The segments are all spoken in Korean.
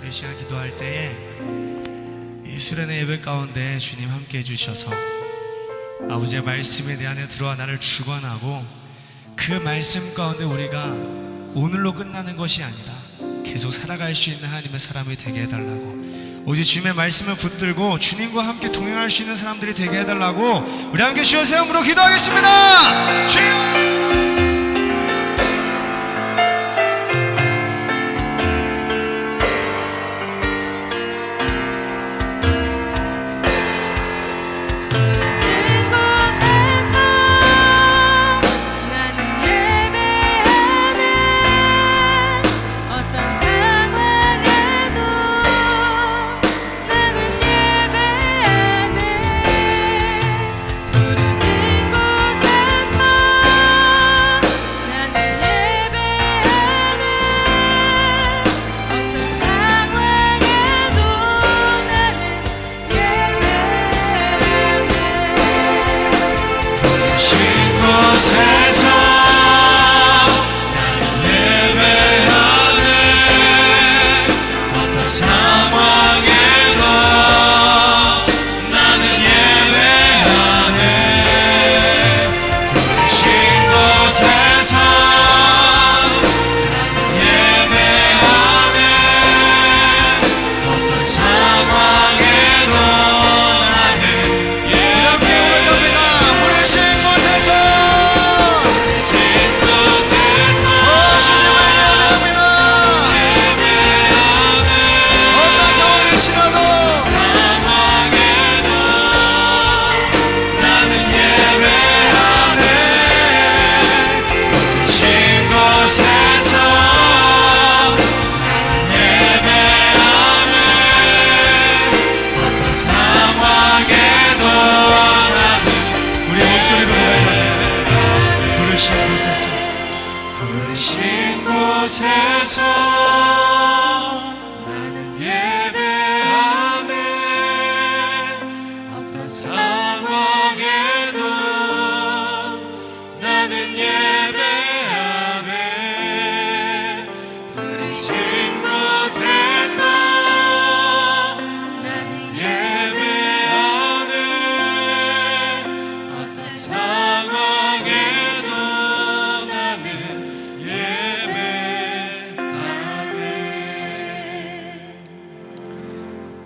이 시간 기도할 때에 이 수련의 예배 가운데 주님 함께 해주셔서 아버지의 말씀에 내 안에 들어와 나를 주관하고 그 말씀 가운데 우리가 오늘로 끝나는 것이 아니라 계속 살아갈 수 있는 하나님의 사람이 되게 해달라고, 오직 주님의 말씀을 붙들고 주님과 함께 동행할 수 있는 사람들이 되게 해달라고 우리 함께 주여 세움으로 기도하겠습니다. 주여!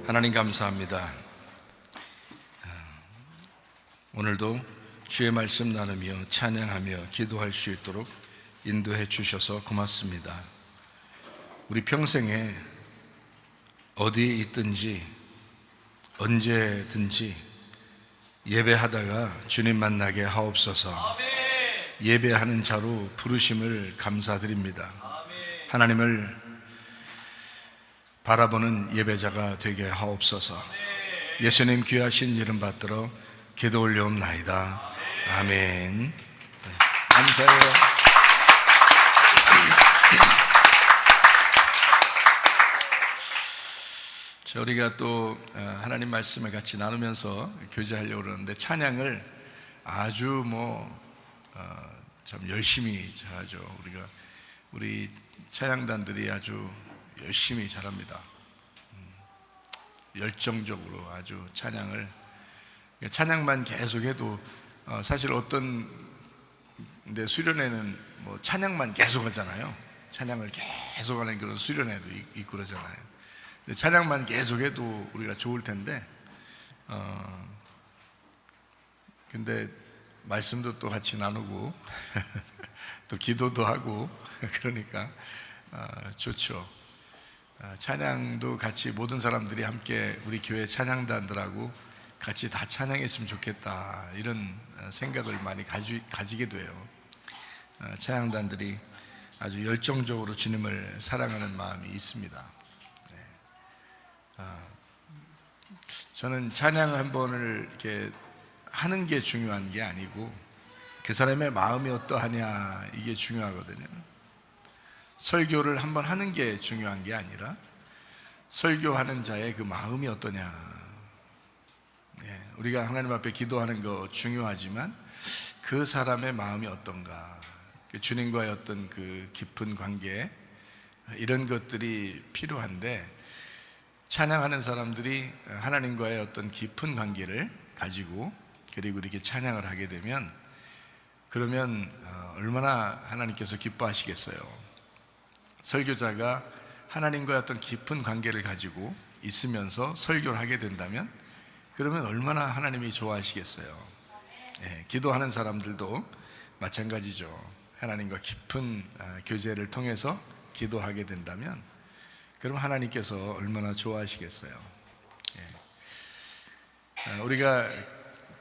하나님 감사합니다. 오늘도 주의 말씀 나누며 찬양하며 기도할 수 있도록 인도해 주셔서 고맙습니다. 우리 평생에 어디에 있든지 언제든지 예배하다가 주님 만나게 하옵소서. 예배하는 자로 부르심을 감사드립니다. 하나님을 바라보는 예배자가 되게 하옵소서. 예수님 귀하신 이름 받들어 기도 올려옵나이다. 아멘. 감사해요. 자, 우리가 또 하나님 말씀을 같이 나누면서 교제하려고 그러는데 찬양을 아주 참 열심히 잘하죠. 우리 찬양단들이 아주 열심히 잘합니다. 열정적으로 아주 찬양만 계속해도 사실 어떤 데 수련회는 찬양만 계속 하잖아요. 찬양을 계속하는 그런 수련회도 있고 그러잖아요. 근데 찬양만 계속해도 우리가 좋을 텐데 근데 말씀도 또 같이 나누고 또 기도도 하고 그러니까 좋죠. 찬양도 같이 모든 사람들이 함께 우리 교회 찬양단들하고 같이 다 찬양했으면 좋겠다, 이런 생각을 많이 가지게 돼요. 찬양단들이 아주 열정적으로 주님을 사랑하는 마음이 있습니다. 저는 찬양 한 번을 이렇게 하는 게 중요한 게 아니고 그 사람의 마음이 어떠하냐, 이게 중요하거든요. 설교를 한번 하는 게 중요한 게 아니라 설교하는 자의 그 마음이 어떠냐. 우리가 하나님 앞에 기도하는 거 중요하지만 그 사람의 마음이 어떤가, 주님과의 어떤 그 깊은 관계, 이런 것들이 필요한데 찬양하는 사람들이 하나님과의 어떤 깊은 관계를 가지고 그리고 이렇게 찬양을 하게 되면 그러면 얼마나 하나님께서 기뻐하시겠어요. 설교자가 하나님과의 어떤 깊은 관계를 가지고 있으면서 설교를 하게 된다면 그러면 얼마나 하나님이 좋아하시겠어요. 기도하는 사람들도 마찬가지죠. 하나님과 깊은 교제를 통해서 기도하게 된다면 그럼 하나님께서 얼마나 좋아하시겠어요. 우리가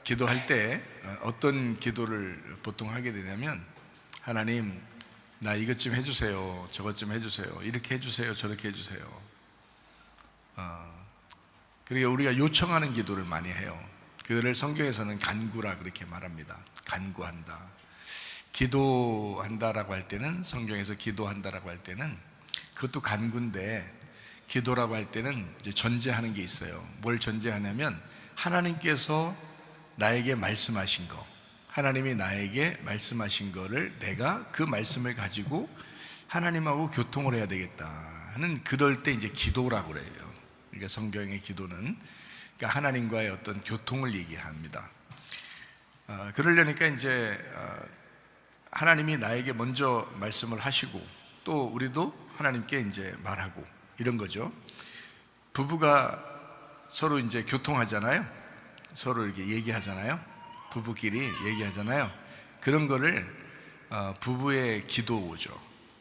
기도할 때 어떤 기도를 보통 하게 되냐면 하나님 나 이것 좀 해주세요, 저것 좀 해주세요, 이렇게 해주세요, 저렇게 해주세요. 그리고 우리가 요청하는 기도를 많이 해요. 그거를 성경에서는 간구라 그렇게 말합니다. 간구한다. 기도한다라고 할 때는, 성경에서 기도한다라고 할 때는 그것도 간구인데, 기도라고 할 때는 이제 전제하는 게 있어요. 뭘 전제하냐면 하나님께서 나에게 말씀하신 거, 하나님이 나에게 말씀하신 거를 내가 그 말씀을 가지고 하나님하고 교통을 해야 되겠다 하는, 그럴 때 이제 기도라고 그래요. 그러니까 성경의 기도는 그러니까 하나님과의 어떤 교통을 얘기합니다. 그러려니까 이제 하나님이 나에게 먼저 말씀을 하시고 또 우리도 하나님께 이제 말하고 이런 거죠. 부부가 서로 이제 교통하잖아요. 서로 이렇게 얘기하잖아요. 부부끼리 얘기하잖아요. 그런 거를 부부의 기도죠.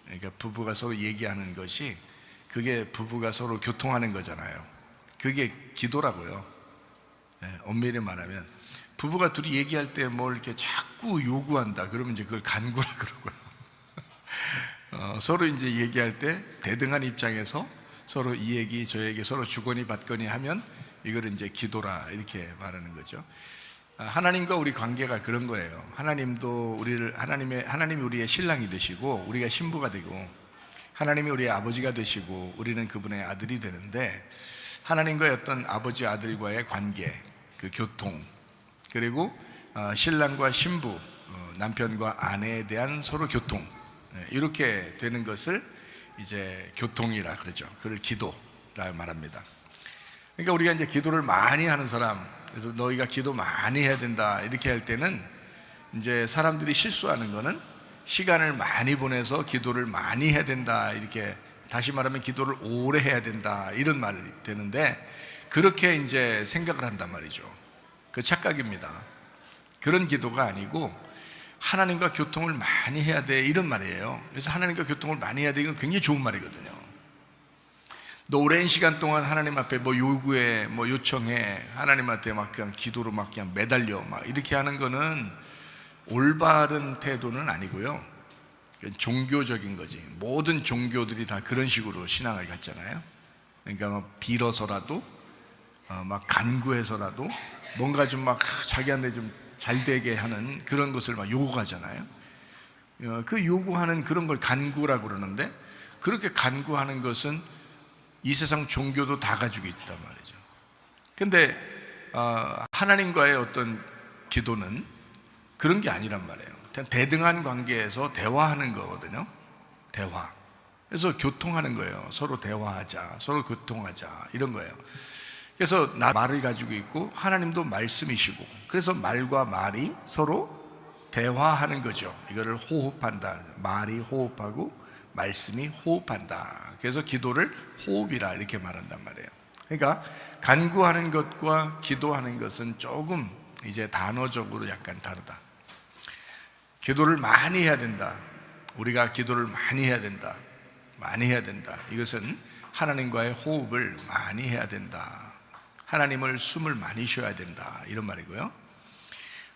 그러니까 부부가 서로 얘기하는 것이, 그게 부부가 서로 교통하는 거잖아요. 그게 기도라고요. 엄밀히 말하면 부부가 둘이 얘기할 때 뭘 이렇게 자꾸 요구한다 그러면 이제 그걸 간구라 그러고요. 서로 이제 얘기할 때 대등한 입장에서 서로 이 얘기 저 얘기 서로 주거니 받거니 하면 이걸 이제 기도라 이렇게 말하는 거죠. 하나님과 우리 관계가 그런 거예요. 하나님도 하나님이 우리의 신랑이 되시고 우리가 신부가 되고, 하나님이 우리의 아버지가 되시고 우리는 그분의 아들이 되는데, 하나님과의 어떤 아버지 아들과의 관계, 그 교통, 그리고 신랑과 신부, 남편과 아내에 대한 서로 교통, 이렇게 되는 것을 이제 교통이라 그러죠. 그걸 기도라 말합니다. 그러니까 우리가 이제 기도를 많이 하는 사람, 그래서 너희가 기도 많이 해야 된다 이렇게 할 때는 이제 사람들이 실수하는 거는 시간을 많이 보내서 기도를 많이 해야 된다, 이렇게 다시 말하면 기도를 오래 해야 된다 이런 말이 되는데, 그렇게 이제 생각을 한단 말이죠. 그 착각입니다. 그런 기도가 아니고 하나님과 교통을 많이 해야 돼 이런 말이에요. 그래서 하나님과 교통을 많이 해야 돼, 이건 굉장히 좋은 말이거든요. 너 오랜 시간 동안 하나님 앞에 뭐 요구해, 뭐 요청해, 하나님한테 막 그냥 기도로 막 그냥 매달려 막 이렇게 하는 거는 올바른 태도는 아니고요. 종교적인 거지. 모든 종교들이 다 그런 식으로 신앙을 갖잖아요. 그러니까 막 빌어서라도 막 간구해서라도 뭔가 좀 막 자기한테 좀 잘 되게 하는 그런 것을 막 요구하잖아요. 그 요구하는 그런 걸 간구라고 그러는데, 그렇게 간구하는 것은 이 세상 종교도 다 가지고 있단 말이죠. 근데 하나님과의 어떤 기도는 그런 게 아니란 말이에요. 그냥 대등한 관계에서 대화하는 거거든요. 대화. 그래서 교통하는 거예요. 서로 대화하자, 서로 교통하자 이런 거예요. 그래서 나 말을 가지고 있고 하나님도 말씀이시고, 그래서 말과 말이 서로 대화하는 거죠. 이거를 호흡한다. 말이 호흡하고 말씀이 호흡한다. 그래서 기도를 호흡이라 이렇게 말한단 말이에요. 그러니까 간구하는 것과 기도하는 것은 조금 이제 단어적으로 약간 다르다. 기도를 많이 해야 된다. 우리가 기도를 많이 해야 된다. 많이 해야 된다. 이것은 하나님과의 호흡을 많이 해야 된다. 하나님을 숨을 많이 쉬어야 된다. 이런 말이고요.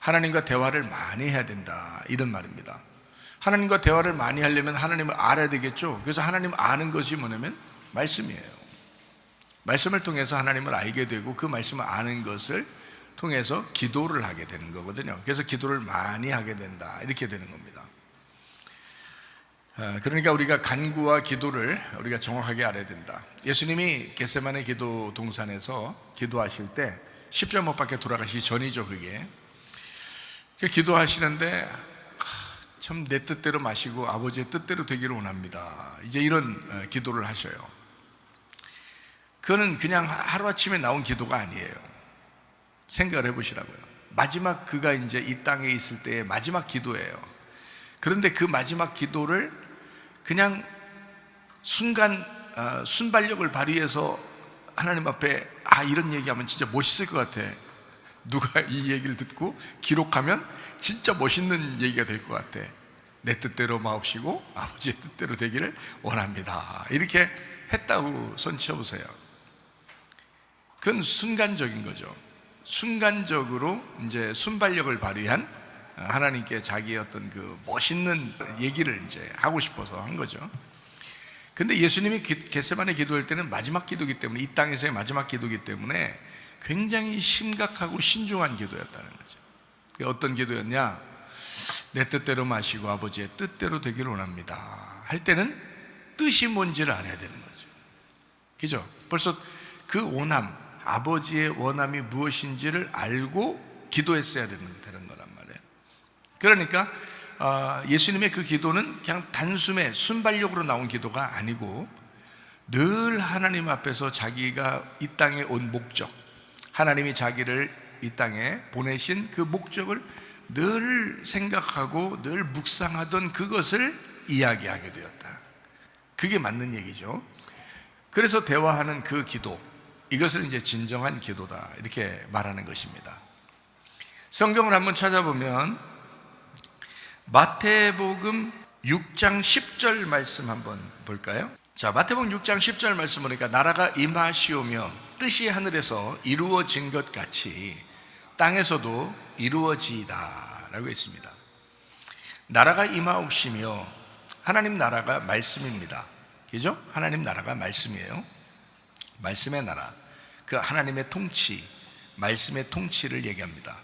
하나님과 대화를 많이 해야 된다. 이런 말입니다. 하나님과 대화를 많이 하려면 하나님을 알아야 되겠죠. 그래서 하나님 아는 것이 뭐냐면 말씀이에요. 말씀을 통해서 하나님을 알게 되고 그 말씀을 아는 것을 통해서 기도를 하게 되는 거거든요. 그래서 기도를 많이 하게 된다. 이렇게 되는 겁니다. 그러니까 우리가 간구와 기도를 우리가 정확하게 알아야 된다. 예수님이 겟세마네 기도 동산에서 기도하실 때 십자못 밖에 돌아가시기 전이죠. 그게 기도하시는데 참 내 뜻대로 마시고 아버지의 뜻대로 되기를 원합니다. 이제 이런 기도를 하셔요. 그거는 그냥 하루아침에 나온 기도가 아니에요. 생각을 해보시라고요. 마지막 그가 이제 이 땅에 있을 때의 마지막 기도예요. 그런데 그 마지막 기도를 그냥 순발력을 발휘해서 하나님 앞에 이런 얘기하면 진짜 멋있을 것 같아. 누가 이 얘기를 듣고 기록하면 진짜 멋있는 얘기가 될 것 같아. 내 뜻대로 마옵시고 아버지의 뜻대로 되기를 원합니다. 이렇게 했다고 손 치워보세요. 그건 순간적인 거죠. 순간적으로 이제 순발력을 발휘한 하나님께 자기의 어떤 그 멋있는 얘기를 이제 하고 싶어서 한 거죠. 근데 예수님이 겟세마네 기도할 때는 마지막 기도이기 때문에, 이 땅에서의 마지막 기도이기 때문에 굉장히 심각하고 신중한 기도였다는 거죠. 어떤 기도였냐? 내 뜻대로 마시고 아버지의 뜻대로 되기를 원합니다 할 때는 뜻이 뭔지를 알아야 되는 거죠. 그죠? 벌써 그 원함, 아버지의 원함이 무엇인지를 알고 기도했어야 되는 거란 말이에요. 그러니까 예수님의 그 기도는 그냥 단숨에 순발력으로 나온 기도가 아니고 늘 하나님 앞에서 자기가 이 땅에 온 목적, 하나님이 자기를 이 땅에 보내신 그 목적을 늘 생각하고 늘 묵상하던 그것을 이야기하게 되었다. 그게 맞는 얘기죠. 그래서 대화하는 그 기도, 이것을 이제 진정한 기도다 이렇게 말하는 것입니다. 성경을 한번 찾아보면 마태복음 6장 10절 말씀 한번 볼까요? 자, 마태복음 6장 10절 말씀 보니까 나라가 임하시오며 뜻이 하늘에서 이루어진 것 같이 땅에서도 이루어지이다 라고 했습니다. 나라가 임하옵시며, 하나님 나라가 말씀입니다. 그죠? 하나님 나라가 말씀이에요. 말씀의 나라, 그 하나님의 통치, 말씀의 통치를 얘기합니다.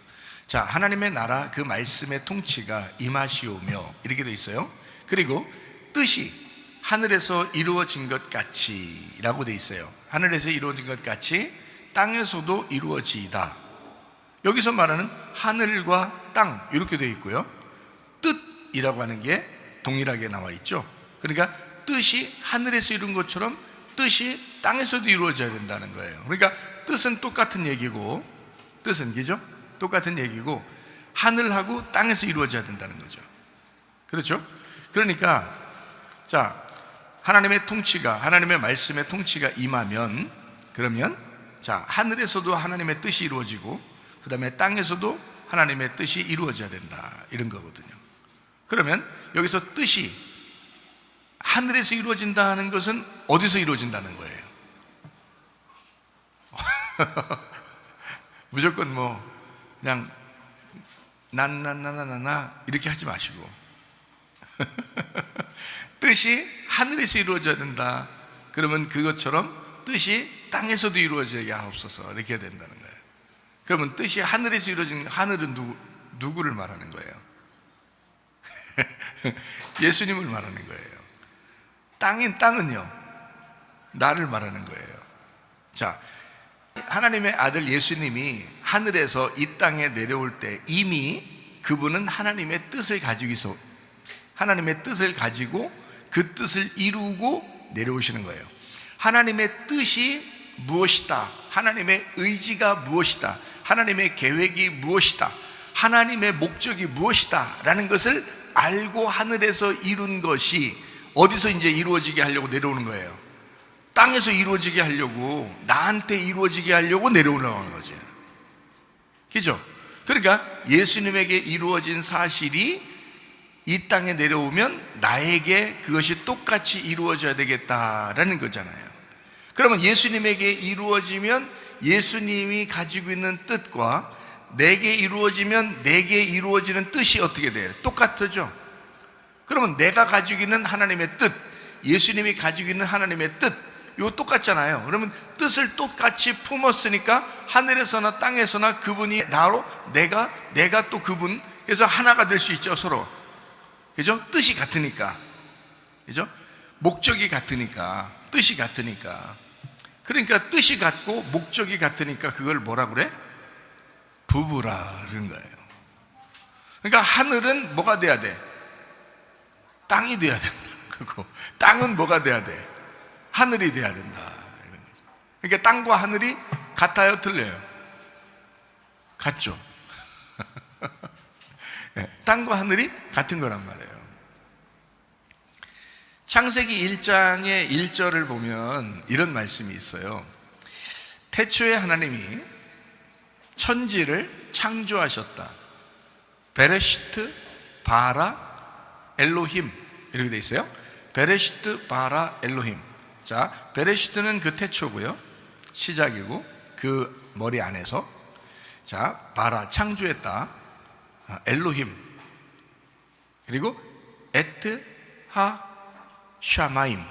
자, 하나님의 나라, 그 말씀의 통치가 임하시오며 이렇게 되어 있어요. 그리고 뜻이 하늘에서 이루어진 것 같이 라고 되어 있어요. 하늘에서 이루어진 것 같이 땅에서도 이루어지이다. 여기서 말하는 하늘과 땅 이렇게 되어 있고요, 뜻이라고 하는 게 동일하게 나와 있죠. 그러니까 뜻이 하늘에서 이룬 것처럼 뜻이 땅에서도 이루어져야 된다는 거예요. 그러니까 뜻은 똑같은 얘기고, 뜻은 그죠? 똑같은 얘기고 하늘하고 땅에서 이루어져야 된다는 거죠. 그렇죠? 그러니까 자, 하나님의 통치가, 하나님의 말씀의 통치가 임하면, 그러면 자, 하늘에서도 하나님의 뜻이 이루어지고 그 다음에 땅에서도 하나님의 뜻이 이루어져야 된다 이런 거거든요. 그러면 여기서 뜻이 하늘에서 이루어진다는 것은 어디서 이루어진다는 거예요? 무조건 뭐 그냥 나나나나나 이렇게 하지 마시고 뜻이 하늘에서 이루어져야 된다. 그러면 그것처럼 뜻이 땅에서도 이루어져야 하옵소서 이렇게 해야 된다는 거예요. 그러면 뜻이 하늘에서 이루어진, 하늘은 누구를 말하는 거예요? 예수님을 말하는 거예요. 땅은요, 나를 말하는 거예요. 자, 하나님의 아들 예수님이 하늘에서 이 땅에 내려올 때 이미 그분은 하나님의 뜻을 가지고 하나님의 뜻을 가지고 그 뜻을 이루고 내려오시는 거예요. 하나님의 뜻이 무엇이다, 하나님의 의지가 무엇이다, 하나님의 계획이 무엇이다, 하나님의 목적이 무엇이다 라는 것을 알고 하늘에서 이룬 것이 어디서 이제 이루어지게 하려고 내려오는 거예요? 땅에서 이루어지게 하려고, 나한테 이루어지게 하려고 내려오는 거지. 그죠? 그러니까 예수님에게 이루어진 사실이 이 땅에 내려오면 나에게 그것이 똑같이 이루어져야 되겠다라는 거잖아요. 그러면 예수님에게 이루어지면 예수님이 가지고 있는 뜻과 내게 이루어지면 내게 이루어지는 뜻이 어떻게 돼요? 똑같죠? 그러면 내가 가지고 있는 하나님의 뜻, 예수님이 가지고 있는 하나님의 뜻, 이거 똑같잖아요. 그러면 뜻을 똑같이 품었으니까 하늘에서나 땅에서나 그분이 나로, 내가 또 그분, 그래서 하나가 될 수 있죠, 서로. 그죠? 뜻이 같으니까. 그죠? 목적이 같으니까, 뜻이 같으니까. 그러니까 뜻이 같고 목적이 같으니까 그걸 뭐라 그래? 부부라는 거예요. 그러니까 하늘은 뭐가 돼야 돼? 땅이 돼야 된다는 거고, 땅은 뭐가 돼야 돼? 하늘이 돼야 된다. 그러니까 땅과 하늘이 같아요, 틀려요? 같죠? 네, 땅과 하늘이 같은 거란 말이에요. 창세기 1장의 1절을 보면 이런 말씀이 있어요. 태초에 하나님이 천지를 창조하셨다. 베레시트 바라 엘로힘 이렇게 돼 있어요. 베레시트 바라 엘로힘. 자, 베레시트는 그 태초고요, 시작이고 그 머리 안에서, 자, 바라 창조했다. 엘로힘, 그리고 에트 하 샤마임,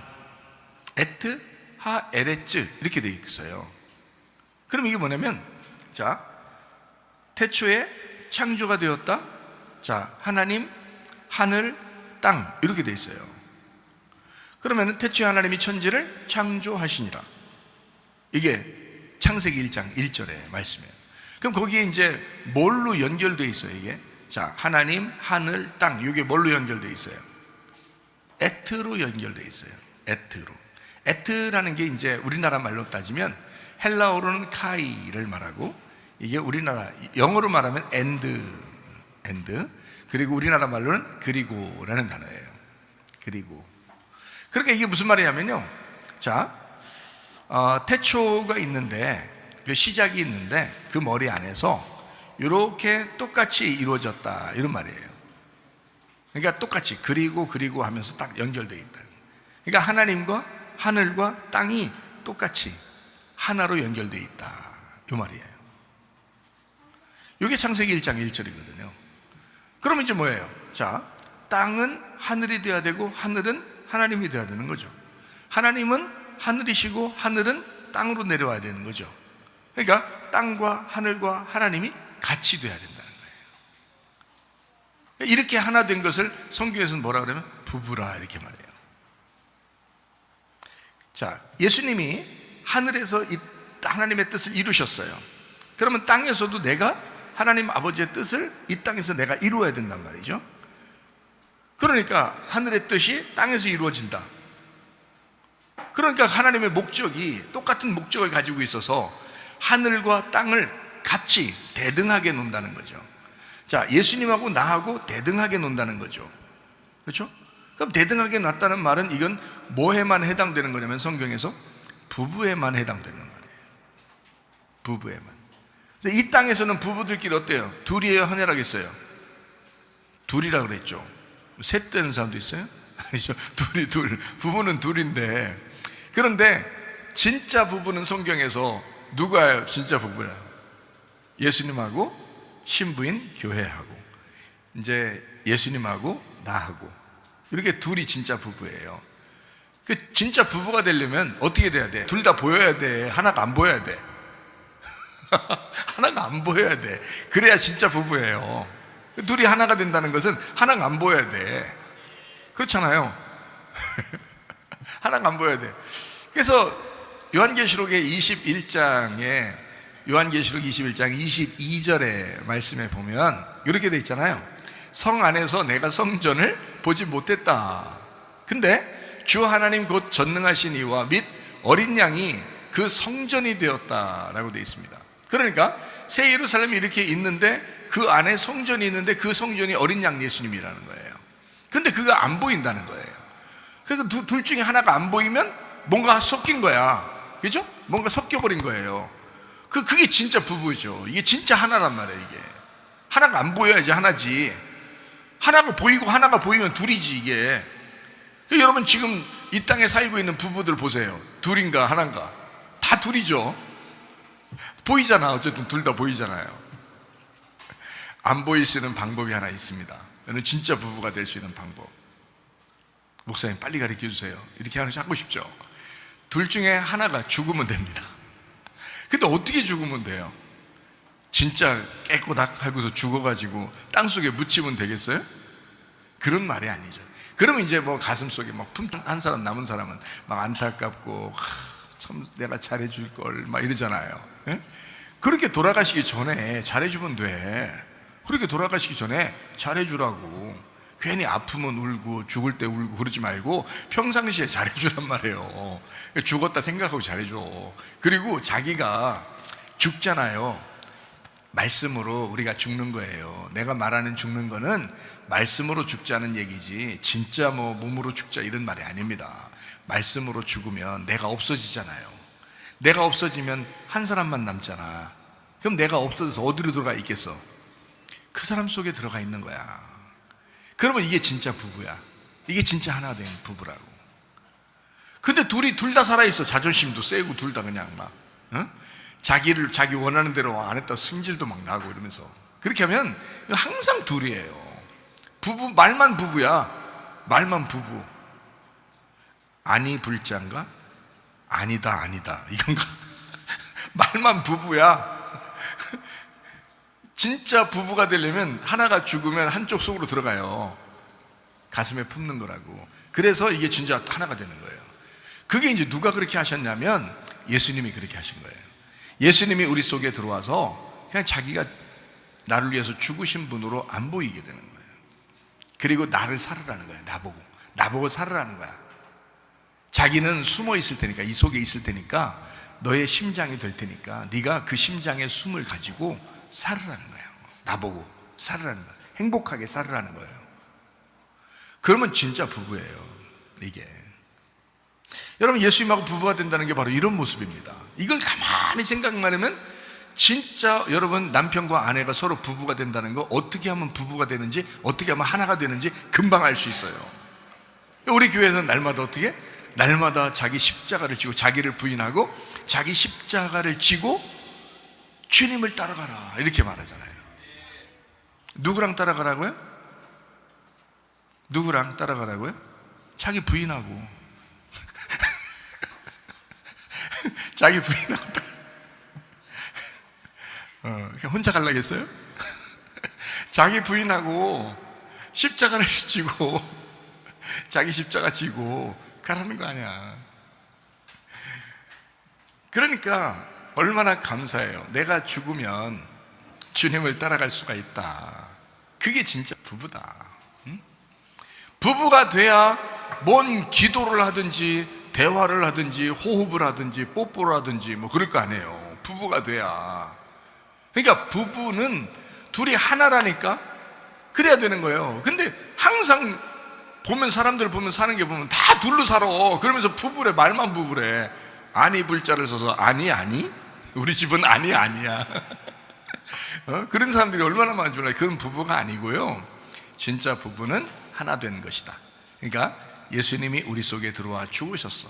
에트 하 에레츠 이렇게 돼 있어요. 그럼 이게 뭐냐면, 자, 태초에 창조가 되었다. 자, 하나님, 하늘, 땅 이렇게 돼 있어요. 그러면 태초에 하나님이 천지를 창조하시니라. 이게 창세기 1장 1절의 말씀이에요. 그럼 거기에 이제 뭘로 연결되어 있어요, 이게? 자, 하나님, 하늘, 땅, 이게 뭘로 연결되어 있어요? 에트로 연결되어 있어요. 에트로. 에트라는 게 이제 우리나라 말로 따지면 헬라어로는 카이를 말하고, 이게 우리나라 영어로 말하면 엔드, 그리고 우리나라 말로는 그리고라는 단어예요. 그리고. 그러니까 이게 무슨 말이냐면요, 자, 태초가 있는데, 그 시작이 있는데 그 머리 안에서 이렇게 똑같이 이루어졌다, 이런 말이에요. 그러니까 똑같이 그리고 하면서 딱 연결되어 있다. 그러니까 하나님과 하늘과 땅이 똑같이 하나로 연결되어 있다, 이 말이에요. 이게 창세기 1장 1절이거든요. 그러면 이제 뭐예요? 자, 땅은 하늘이 되어야 되고 하늘은 하나님이 되어야 되는 거죠. 하나님은 하늘이시고 하늘은 땅으로 내려와야 되는 거죠. 그러니까 땅과 하늘과 하나님이 같이 돼야 된다는 거예요. 이렇게 하나 된 것을 성경에서는 뭐라 그러면 부부라 이렇게 말해요. 자, 예수님이 하늘에서 이 하나님의 뜻을 이루셨어요. 그러면 땅에서도 내가 하나님 아버지의 뜻을 이 땅에서 내가 이루어야 된단 말이죠. 그러니까 하늘의 뜻이 땅에서 이루어진다. 그러니까 하나님의 목적이 똑같은 목적을 가지고 있어서 하늘과 땅을 같이 대등하게 논다는 거죠. 자, 예수님하고 나하고 대등하게 논다는 거죠. 그렇죠? 그럼 대등하게 놨다는 말은 이건 뭐에만 해당되는 거냐면 성경에서 부부에만 해당되는 말이에요. 부부에만. 근데 이 땅에서는 부부들끼리 어때요? 둘이에요, 하나라겠어요? 둘이라고 그랬죠. 셋 되는 사람도 있어요? 아니죠. 둘. 부부는 둘인데, 그런데 진짜 부부는 성경에서 누가요? 진짜 부부라. 예수님하고 신부인 교회하고, 이제 예수님하고 나하고, 이렇게 둘이 진짜 부부예요. 그 진짜 부부가 되려면 어떻게 돼야 돼? 둘 다 보여야 돼. 하나가 안 보여야 돼. 하나가 안 보여야 돼. 그래야 진짜 부부예요. 둘이 하나가 된다는 것은 하나가 안 보여야 돼. 그렇잖아요. 하나가 안 보여야 돼. 그래서 요한계시록의 21장에 요한계시록 21장 22절의 말씀에 보면 이렇게 돼 있잖아요. 성 안에서 내가 성전을 보지 못했다. 근데 주 하나님 곧 전능하신 이와 및 어린 양이 그 성전이 되었다라고 돼 있습니다. 그러니까 새 예루살렘이 이렇게 있는데 그 안에 성전이 있는데 그 성전이 어린 양 예수님이라는 거예요. 근데 그거 안 보인다는 거예요. 그래서 둘 중에 하나가 안 보이면 뭔가 섞인 거야. 그죠? 뭔가 섞여버린 거예요. 그게 진짜 부부죠. 이게 진짜 하나란 말이에요. 이게 하나가 안 보여야지 하나지. 하나가 보이고 하나가 보이면 둘이지 이게. 여러분 지금 이 땅에 살고 있는 부부들 보세요. 둘인가 하나인가? 다 둘이죠. 보이잖아. 어쨌든 둘 다 보이잖아요. 안 보일 수 있는 방법이 하나 있습니다. 여러분 진짜 부부가 될 수 있는 방법. 목사님 빨리 가르쳐 주세요. 이렇게 하고 싶죠. 둘 중에 하나가 죽으면 됩니다. 근데 어떻게 죽으면 돼요? 진짜 깨꼬닥 하고서 죽어가지고 땅속에 묻히면 되겠어요? 그런 말이 아니죠. 그러면 이제 뭐 가슴속에 막 품한 사람 남은 사람은 막 안타깝고 참 내가 잘해줄 걸 막 이러잖아요. 예? 그렇게 돌아가시기 전에 잘해주면 돼. 그렇게 돌아가시기 전에 잘해주라고. 괜히 아프면 울고 죽을 때 울고 그러지 말고 평상시에 잘해주란 말이에요. 죽었다 생각하고 잘해줘. 그리고 자기가 죽잖아요. 말씀으로 우리가 죽는 거예요. 내가 말하는 죽는 거는 말씀으로 죽자는 얘기지 진짜 뭐 몸으로 죽자 이런 말이 아닙니다. 말씀으로 죽으면 내가 없어지잖아요. 내가 없어지면 한 사람만 남잖아. 그럼 내가 없어져서 어디로 들어가 있겠어? 그 사람 속에 들어가 있는 거야. 그러면 이게 진짜 부부야. 이게 진짜 하나 된 부부라고. 근데 둘이 둘 다 살아있어. 자존심도 세고 둘 다 그냥 막 자기 원하는 대로 안 했다 승질도 막 나고 이러면서 그렇게 하면 항상 둘이에요. 부부 말만 부부야. 말만 부부. 아니 불자인가? 아니다 이건가? 말만 부부야. 진짜 부부가 되려면 하나가 죽으면 한쪽 속으로 들어가요. 가슴에 품는 거라고. 그래서 이게 진짜 하나가 되는 거예요. 그게 이제 누가 그렇게 하셨냐면 예수님이 그렇게 하신 거예요. 예수님이 우리 속에 들어와서 그냥 자기가 나를 위해서 죽으신 분으로 안 보이게 되는 거예요. 그리고 나를 살으라는 거예요. 나보고 살으라는 거야. 자기는 숨어 있을 테니까, 이 속에 있을 테니까 너의 심장이 될 테니까 네가 그 심장의 숨을 가지고 살으라는 거예요. 나보고 살으라는 거예요. 행복하게 살으라는 거예요. 그러면 진짜 부부예요. 이게 여러분, 예수님하고 부부가 된다는 게 바로 이런 모습입니다. 이걸 가만히 생각만 하면 진짜 여러분, 남편과 아내가 서로 부부가 된다는 거, 어떻게 하면 부부가 되는지, 어떻게 하면 하나가 되는지 금방 알 수 있어요. 우리 교회에서는 날마다 어떻게? 날마다 자기 십자가를 지고, 자기를 부인하고 자기 십자가를 지고 주님을 따라가라 이렇게 말하잖아요. 누구랑 따라가라고요? 누구랑 따라가라고요? 자기 부인하고 자기 부인하고 그냥 혼자 갈라겠어요? 자기 부인하고 십자가를 지고 자기 십자가 지고 가라는 거 아니야. 그러니까 얼마나 감사해요. 내가 죽으면 주님을 따라갈 수가 있다. 그게 진짜 부부다. 부부가 돼야 뭔 기도를 하든지 대화를 하든지 호흡을 하든지 뽀뽀를 하든지 뭐 그럴 거 아니에요. 부부가 돼야. 그러니까 부부는 둘이 하나라니까 그래야 되는 거예요. 근데 항상 보면, 사람들 보면 사는 게 보면 다 둘로 살아. 그러면서 부부래. 말만 부부래. 아니 불자를 써서 아니 우리 집은 아니야. 그런 사람들이 얼마나 많은지 몰라요. 그건 부부가 아니고요. 진짜 부부는 하나 된 것이다. 그러니까 예수님이 우리 속에 들어와 죽으셨어.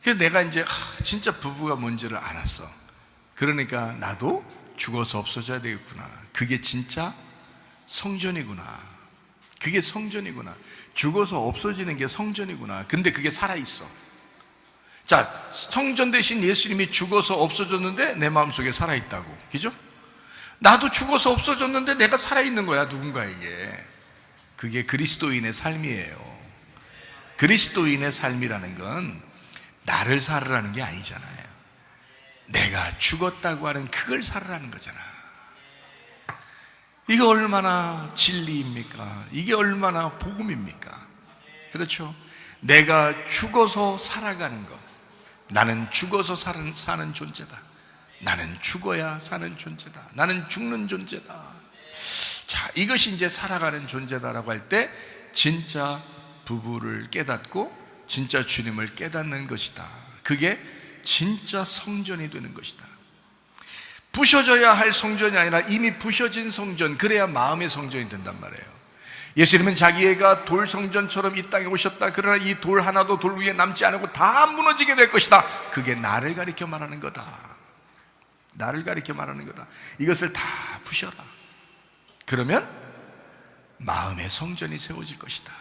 그래서 내가 이제 진짜 부부가 뭔지를 알았어. 그러니까 나도 죽어서 없어져야 되겠구나. 그게 진짜 성전이구나. 그게 성전이구나. 죽어서 없어지는 게 성전이구나. 근데 그게 살아있어. 자, 성전 대신 예수님이 죽어서 없어졌는데 내 마음속에 살아있다고. 그죠? 나도 죽어서 없어졌는데 내가 살아있는 거야, 누군가에게. 그게 그리스도인의 삶이에요. 그리스도인의 삶이라는 건 나를 살으라는 게 아니잖아요. 내가 죽었다고 하는 그걸 살으라는 거잖아. 이거 얼마나 진리입니까? 이게 얼마나 복음입니까? 그렇죠? 내가 죽어서 살아가는 것. 나는 죽어서 사는 존재다. 나는 죽어야 사는 존재다. 나는 죽는 존재다. 자, 이것이 이제 살아가는 존재다라고 할 때 진짜 부부를 깨닫고 진짜 주님을 깨닫는 것이다. 그게 진짜 성전이 되는 것이다. 부셔져야 할 성전이 아니라 이미 부셔진 성전, 그래야 마음의 성전이 된단 말이에요. 예수님은 자기가 돌 성전처럼 이 땅에 오셨다. 그러나 이 돌 하나도 돌 위에 남지 않고 다 무너지게 될 것이다. 그게 나를 가리켜 말하는 거다. 나를 가리켜 말하는 거다. 이것을 다 부셔라. 그러면 마음의 성전이 세워질 것이다.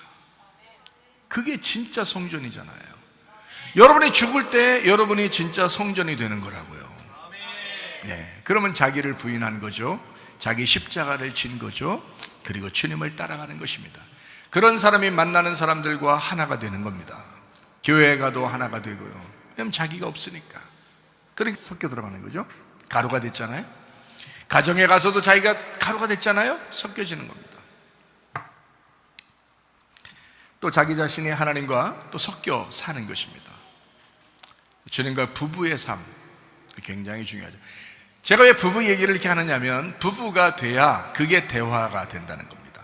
그게 진짜 성전이잖아요. 여러분이 죽을 때 여러분이 진짜 성전이 되는 거라고요. 네, 그러면 자기를 부인한 거죠. 자기 십자가를 진 거죠. 그리고 주님을 따라가는 것입니다. 그런 사람이 만나는 사람들과 하나가 되는 겁니다. 교회에 가도 하나가 되고요. 왜냐하면 자기가 없으니까. 그러니까 섞여 들어가는 거죠. 가루가 됐잖아요. 가정에 가서도 자기가 가루가 됐잖아요. 섞여지는 겁니다. 또 자기 자신이 하나님과 또 섞여 사는 것입니다. 주님과 부부의 삶 굉장히 중요하죠. 제가 왜 부부 얘기를 이렇게 하느냐면 부부가 돼야 그게 대화가 된다는 겁니다.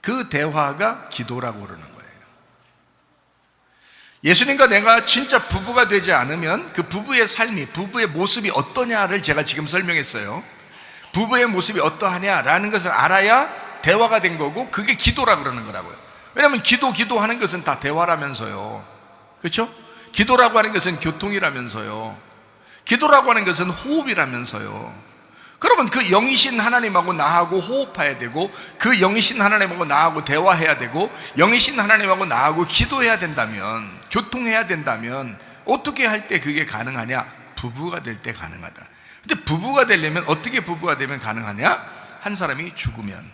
그 대화가 기도라고 그러는 거예요. 예수님과 내가 진짜 부부가 되지 않으면 그 부부의 삶이, 부부의 모습이 어떠냐를 제가 지금 설명했어요. 부부의 모습이 어떠하냐라는 것을 알아야 대화가 된 거고 그게 기도라고 그러는 거라고요. 왜냐하면 기도하는 것은 다 대화라면서요. 그렇죠? 기도라고 하는 것은 교통이라면서요. 기도라고 하는 것은 호흡이라면서요. 그러면 그 영이신 하나님하고 나하고 호흡해야 되고 그 영이신 하나님하고 나하고 대화해야 되고 영이신 하나님하고 나하고 기도해야 된다면, 교통해야 된다면 어떻게 할 때 그게 가능하냐? 부부가 될 때 가능하다. 근데 부부가 되려면 어떻게 부부가 되면 가능하냐? 한 사람이 죽으면,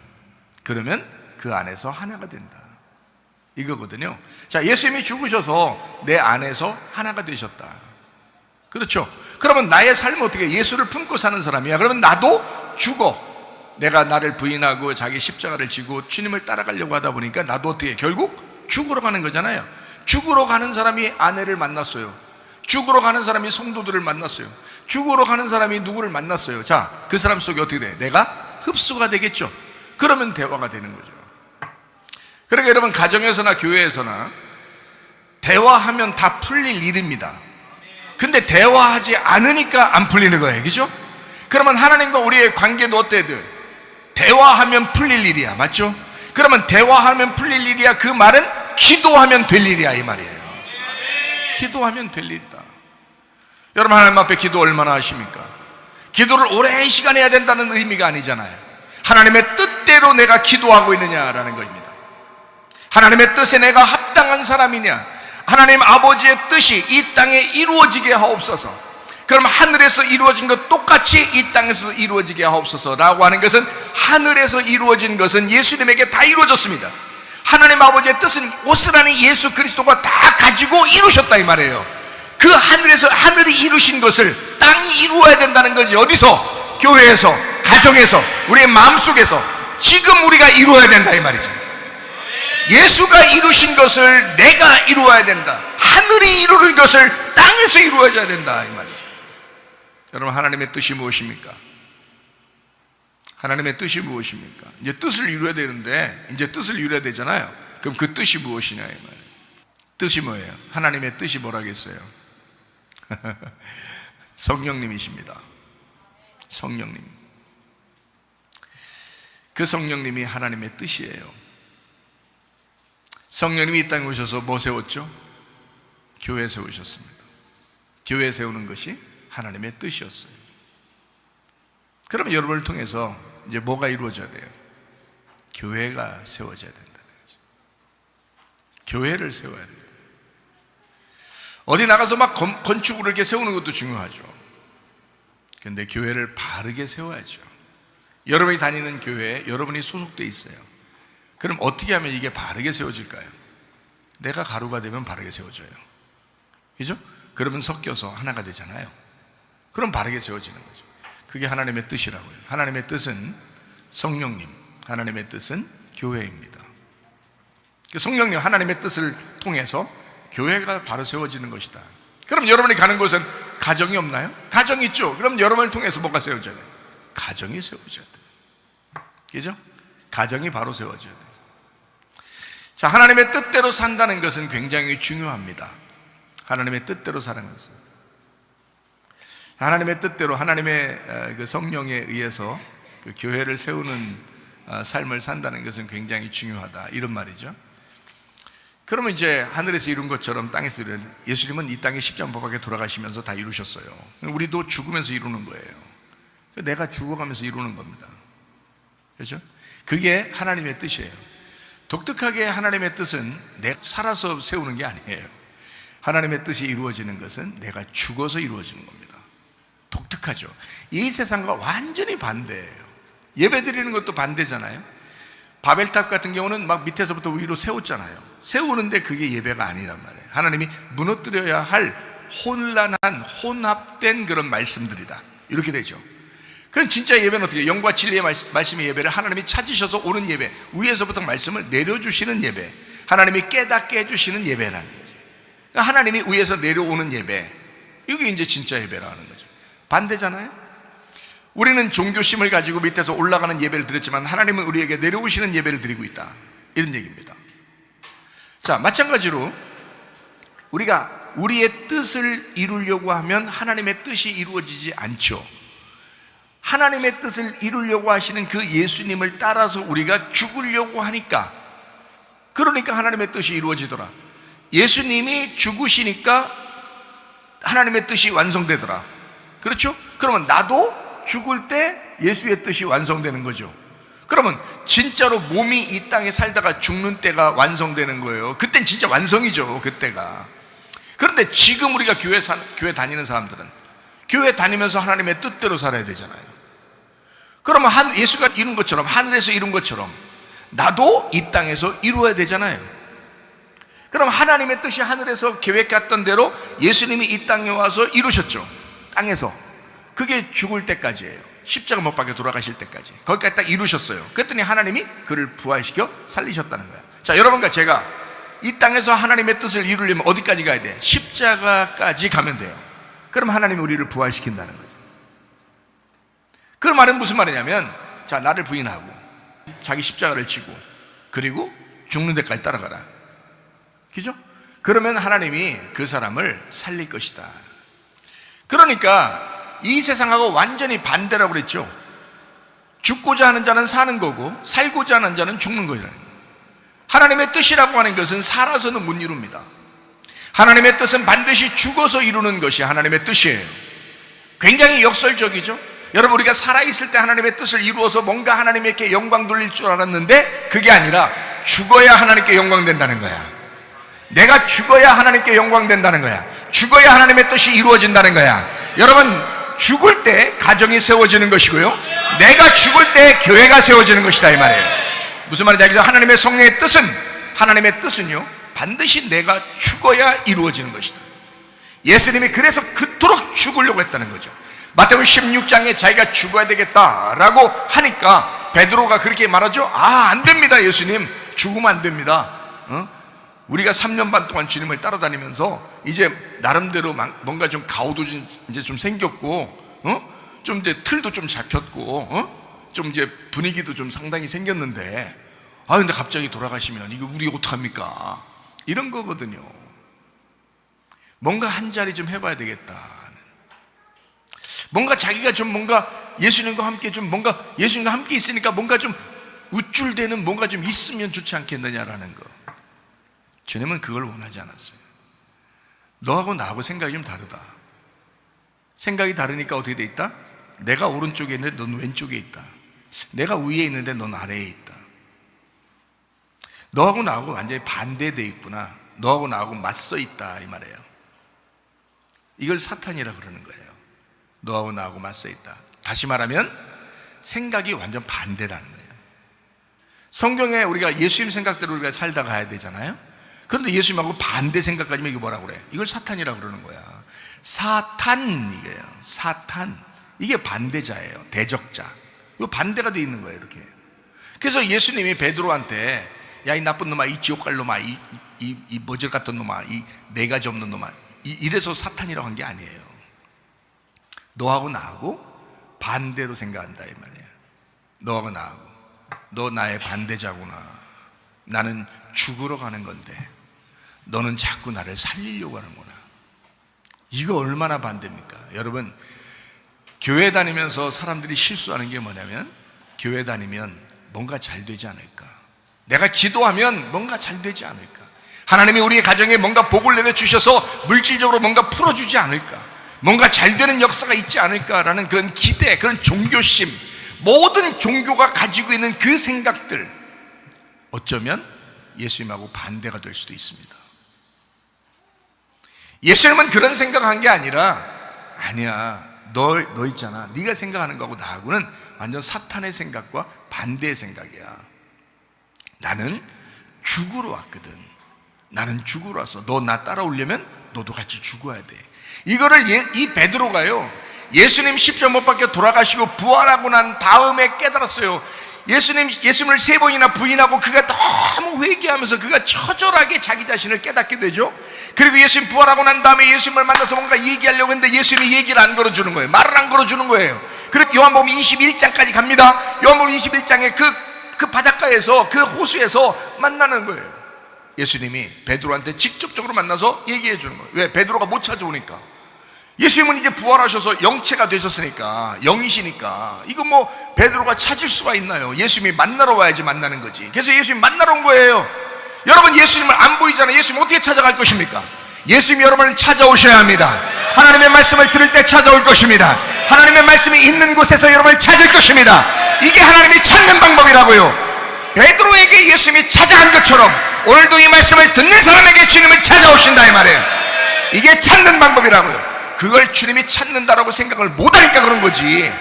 그러면 그 안에서 하나가 된다, 이거거든요. 자, 예수님이 죽으셔서 내 안에서 하나가 되셨다. 그렇죠? 그러면 나의 삶은 어떻게, 예수를 품고 사는 사람이야. 그러면 나도 죽어. 내가 나를 부인하고 자기 십자가를 지고 주님을 따라가려고 하다 보니까 나도 어떻게, 결국 죽으러 가는 거잖아요. 죽으러 가는 사람이 아내를 만났어요. 죽으러 가는 사람이 성도들을 만났어요. 죽으러 가는 사람이 누구를 만났어요. 자, 그 사람 속에 어떻게 돼? 내가 흡수가 되겠죠. 그러면 대화가 되는 거죠. 그러니까 여러분, 가정에서나 교회에서나 대화하면 다 풀릴 일입니다. 근데 대화하지 않으니까 안 풀리는 거예요. 그죠? 그러면 하나님과 우리의 관계도 어때야 돼? 대화하면 풀릴 일이야. 맞죠? 그러면 대화하면 풀릴 일이야. 그 말은 기도하면 될 일이야, 이 말이에요. 기도하면 될 일이다. 여러분, 하나님 앞에 기도 얼마나 하십니까? 기도를 오랜 시간 해야 된다는 의미가 아니잖아요. 하나님의 뜻대로 내가 기도하고 있느냐라는 것입니다. 하나님의 뜻에 내가 합당한 사람이냐, 하나님 아버지의 뜻이 이 땅에 이루어지게 하옵소서. 그럼 하늘에서 이루어진 것 똑같이 이 땅에서 이루어지게 하옵소서 라고 하는 것은, 하늘에서 이루어진 것은 예수님에게 다 이루어졌습니다. 하나님 아버지의 뜻은 오스라니 예수 그리스도가 다 가지고 이루셨다, 이 말이에요. 그 하늘에서, 하늘이 이루신 것을 땅이 이루어야 된다는 거지. 어디서? 교회에서, 가정에서, 우리의 마음속에서 지금 우리가 이루어야 된다, 이 말이죠. 예수가 이루신 것을 내가 이루어야 된다. 하늘이 이루는 것을 땅에서 이루어져야 된다, 이 말이죠. 여러분, 하나님의 뜻이 무엇입니까? 하나님의 뜻이 무엇입니까? 이제 뜻을 이루어야 되는데, 이제 뜻을 이루어야 되잖아요. 그럼 그 뜻이 무엇이냐, 이 말이에요. 뜻이 뭐예요? 하나님의 뜻이 뭐라겠어요? 성령님이십니다. 성령님. 그 성령님이 하나님의 뜻이에요. 성령님이 이 땅에 오셔서 뭐 세웠죠? 교회 세우셨습니다. 교회 세우는 것이 하나님의 뜻이었어요. 그러면 여러분을 통해서 이제 뭐가 이루어져야 돼요? 교회가 세워져야 된다는 거죠. 교회를 세워야 된다. 어디 나가서 막 건축으로 이렇게 세우는 것도 중요하죠. 그런데 교회를 바르게 세워야죠. 여러분이 다니는 교회에 여러분이 소속되어 있어요. 그럼 어떻게 하면 이게 바르게 세워질까요? 내가 가루가 되면 바르게 세워져요. 그죠? 그러면 섞여서 하나가 되잖아요. 그럼 바르게 세워지는 거죠. 그게 하나님의 뜻이라고요. 하나님의 뜻은 성령님, 하나님의 뜻은 교회입니다. 성령님, 하나님의 뜻을 통해서 교회가 바로 세워지는 것이다. 그럼 여러분이 가는 곳은 가정이 없나요? 가정이 있죠. 그럼 여러분을 통해서 뭐가 세워져야 돼요? 가정이 세워져야 돼요. 그죠? 가정이 바로 세워져야 돼요. 자, 하나님의 뜻대로 산다는 것은 굉장히 중요합니다. 하나님의 뜻대로 사는 것은, 하나님의 뜻대로, 하나님의 그 성령에 의해서 그 교회를 세우는 삶을 산다는 것은 굉장히 중요하다, 이런 말이죠. 그러면 이제 하늘에서 이룬 것처럼 땅에서 이룬, 예수님은 이 땅에 십자가에 돌아가시면서 다 이루셨어요. 우리도 죽으면서 이루는 거예요. 내가 죽어가면서 이루는 겁니다. 그렇죠? 그게 하나님의 뜻이에요. 독특하게 하나님의 뜻은 내가 살아서 세우는 게 아니에요. 하나님의 뜻이 이루어지는 것은 내가 죽어서 이루어지는 겁니다. 독특하죠. 이 세상과 완전히 반대예요. 예배 드리는 것도 반대잖아요. 바벨탑 같은 경우는 막 밑에서부터 위로 세웠잖아요. 세우는데 그게 예배가 아니란 말이에요. 하나님이 무너뜨려야 할 혼란한, 혼합된 그런 말씀들이다, 이렇게 되죠. 그럼 진짜 예배는 어떻게 해요? 영과 진리의 말씀의 예배를 하나님이 찾으셔서 오는 예배, 위에서부터 말씀을 내려주시는 예배, 하나님이 깨닫게 해주시는 예배라는 거죠. 그러니까 하나님이 위에서 내려오는 예배, 이게 이제 진짜 예배라는 거죠. 반대잖아요. 우리는 종교심을 가지고 밑에서 올라가는 예배를 드렸지만 하나님은 우리에게 내려오시는 예배를 드리고 있다, 이런 얘기입니다. 자, 마찬가지로 우리가 우리의 뜻을 이루려고 하면 하나님의 뜻이 이루어지지 않죠. 하나님의 뜻을 이루려고 하시는 그 예수님을 따라서 우리가 죽으려고 하니까, 그러니까 하나님의 뜻이 이루어지더라. 예수님이 죽으시니까 하나님의 뜻이 완성되더라. 그렇죠? 그러면 나도 죽을 때 예수의 뜻이 완성되는 거죠. 그러면 진짜로 몸이 이 땅에 살다가 죽는 때가 완성되는 거예요. 그땐 진짜 완성이죠, 그때가. 그런데 지금 우리가 교회 다니는 사람들은 교회 다니면서 하나님의 뜻대로 살아야 되잖아요. 그러면 예수가 이룬 것처럼, 하늘에서 이룬 것처럼 나도 이 땅에서 이루어야 되잖아요. 그럼 하나님의 뜻이 하늘에서 계획했던 대로 예수님이 이 땅에 와서 이루셨죠. 땅에서. 그게 죽을 때까지예요. 십자가 못 박혀 돌아가실 때까지. 거기까지 딱 이루셨어요. 그랬더니 하나님이 그를 부활시켜 살리셨다는 거예요. 자, 여러분과 제가 이 땅에서 하나님의 뜻을 이루려면 어디까지 가야 돼? 십자가까지 가면 돼요. 그럼 하나님이 우리를 부활시킨다는 거죠. 그 말은 무슨 말이냐면, 자, 나를 부인하고 자기 십자가를 지고 그리고 죽는 데까지 따라가라. 그죠? 그러면 하나님이 그 사람을 살릴 것이다. 그러니까 이 세상하고 완전히 반대라고 그랬죠. 죽고자 하는 자는 사는 거고 살고자 하는 자는 죽는 거라는 거예요. 하나님의 뜻이라고 하는 것은 살아서는 못 이룹니다. 하나님의 뜻은 반드시 죽어서 이루는 것이 하나님의 뜻이에요. 굉장히 역설적이죠. 여러분, 우리가 살아있을 때 하나님의 뜻을 이루어서 뭔가 하나님께 영광 돌릴 줄 알았는데 그게 아니라 죽어야 하나님께 영광 된다는 거야. 내가 죽어야 하나님께 영광 된다는 거야. 죽어야 하나님의 뜻이 이루어진다는 거야. 여러분, 죽을 때 가정이 세워지는 것이고요, 내가 죽을 때 교회가 세워지는 것이다, 이 말이에요. 무슨 말인지 알겠죠? 하나님의 성령의 뜻은, 하나님의 뜻은요, 반드시 내가 죽어야 이루어지는 것이다. 예수님이 그래서 그토록 죽으려고 했다는 거죠. 마태복음 16장에 자기가 죽어야 되겠다라고 하니까 베드로가 그렇게 말하죠. 아, 안 됩니다, 예수님. 죽으면 안 됩니다. 우리가 3년 반 동안 주님을 따라다니면서 이제 나름대로 뭔가 좀 가오도 이제 좀 생겼고, 좀 이제 틀도 좀 잡혔고, 좀 이제 분위기도 좀 상당히 생겼는데, 아, 근데 갑자기 돌아가시면 이거 우리 어떡합니까? 이런 거거든요. 뭔가 한 자리 좀 해봐야 되겠다. 뭔가 자기가 좀 뭔가 예수님과 함께 좀 뭔가 예수님과 함께 있으니까 뭔가 좀 우쭐대는 뭔가 좀 있으면 좋지 않겠느냐라는 거. 주님은 그걸 원하지 않았어요. 너하고 나하고 생각이 좀 다르다. 생각이 다르니까 어떻게 돼 있다? 내가 오른쪽에 있는데 넌 왼쪽에 있다. 내가 위에 있는데 넌 아래에 있다. 너하고 나하고 완전히 반대되어 있구나. 너하고 나하고 맞서 있다, 이 말이에요. 이걸 사탄이라 그러는 거예요. 너하고 나하고 맞서 있다. 다시 말하면 생각이 완전 반대라는 거예요. 성경에 우리가 예수님 생각대로 우리가 살다 가야 되잖아요. 그런데 예수님하고 반대 생각까지면 이게 뭐라고 그래? 이걸 사탄이라 그러는 거야. 사탄, 이게요. 사탄. 이게 반대자예요. 대적자. 이거 반대가 돼 있는 거예요, 이렇게. 그래서 예수님이 베드로한테, 야, 이 나쁜 놈아, 이 지옥 갈 놈아, 이 머저 같은 놈아, 이 네 가지 없는 놈아, 이래서 사탄이라고 한 게 아니에요. 너하고 나하고 반대로 생각한다, 이 말이에요. 너하고 나하고, 너 나의 반대자구나. 나는 죽으러 가는 건데 너는 자꾸 나를 살리려고 하는구나. 이거 얼마나 반대입니까? 여러분, 교회 다니면서 사람들이 실수하는 게 뭐냐면, 교회 다니면 뭔가 잘 되지 않을까, 내가 기도하면 뭔가 잘 되지 않을까, 하나님이 우리의 가정에 뭔가 복을 내려주셔서 물질적으로 뭔가 풀어주지 않을까, 뭔가 잘 되는 역사가 있지 않을까라는 그런 기대, 그런 종교심, 모든 종교가 가지고 있는 그 생각들, 어쩌면 예수님하고 반대가 될 수도 있습니다. 예수님은 그런 생각한 게 아니라, 아니야, 너 있잖아, 네가 생각하는 거하고 나하고는 완전 사탄의 생각과 반대의 생각이야. 나는 죽으러 왔거든. 나는 죽으러 왔어. 너 나 따라오려면 너도 같이 죽어야 돼. 이거를 이 베드로가요, 예수님 십자가 못 박혀 돌아가시고 부활하고 난 다음에 깨달았어요. 예수님을 3번이나 부인하고 그가 너무 회개하면서 그가 처절하게 자기 자신을 깨닫게 되죠. 그리고 예수님 부활하고 난 다음에 예수님을 만나서 뭔가 얘기하려고 했는데 예수님이 얘기를 안 걸어주는 거예요. 말을 안 걸어주는 거예요. 그리고 요한복음 21장까지 갑니다. 요한복음 21장에 그 바닷가에서, 그 호수에서 만나는 거예요. 예수님이 베드로한테 직접적으로 만나서 얘기해 주는 거예요. 왜? 베드로가 못 찾아오니까. 예수님은 이제 부활하셔서 영체가 되셨으니까, 영이시니까 이거 뭐 베드로가 찾을 수가 있나요? 예수님이 만나러 와야지 만나는 거지. 그래서 예수님 만나러 온 거예요. 여러분, 예수님을 안 보이잖아요. 예수님 어떻게 찾아갈 것입니까? 예수님이 여러분을 찾아오셔야 합니다. 하나님의 말씀을 들을 때 찾아올 것입니다. 하나님의 말씀이 있는 곳에서 여러분을 찾을 것입니다. 이게 하나님이 찾는 방법이라고요. 베드로에게 예수님이 찾아간 것처럼 오늘도 이 말씀을 듣는 사람에게 주님은 찾아오신다 이 말이에요. 이게 찾는 방법이라고요. 그걸 주님이 찾는다라고 생각을 못하니까 그런 거지.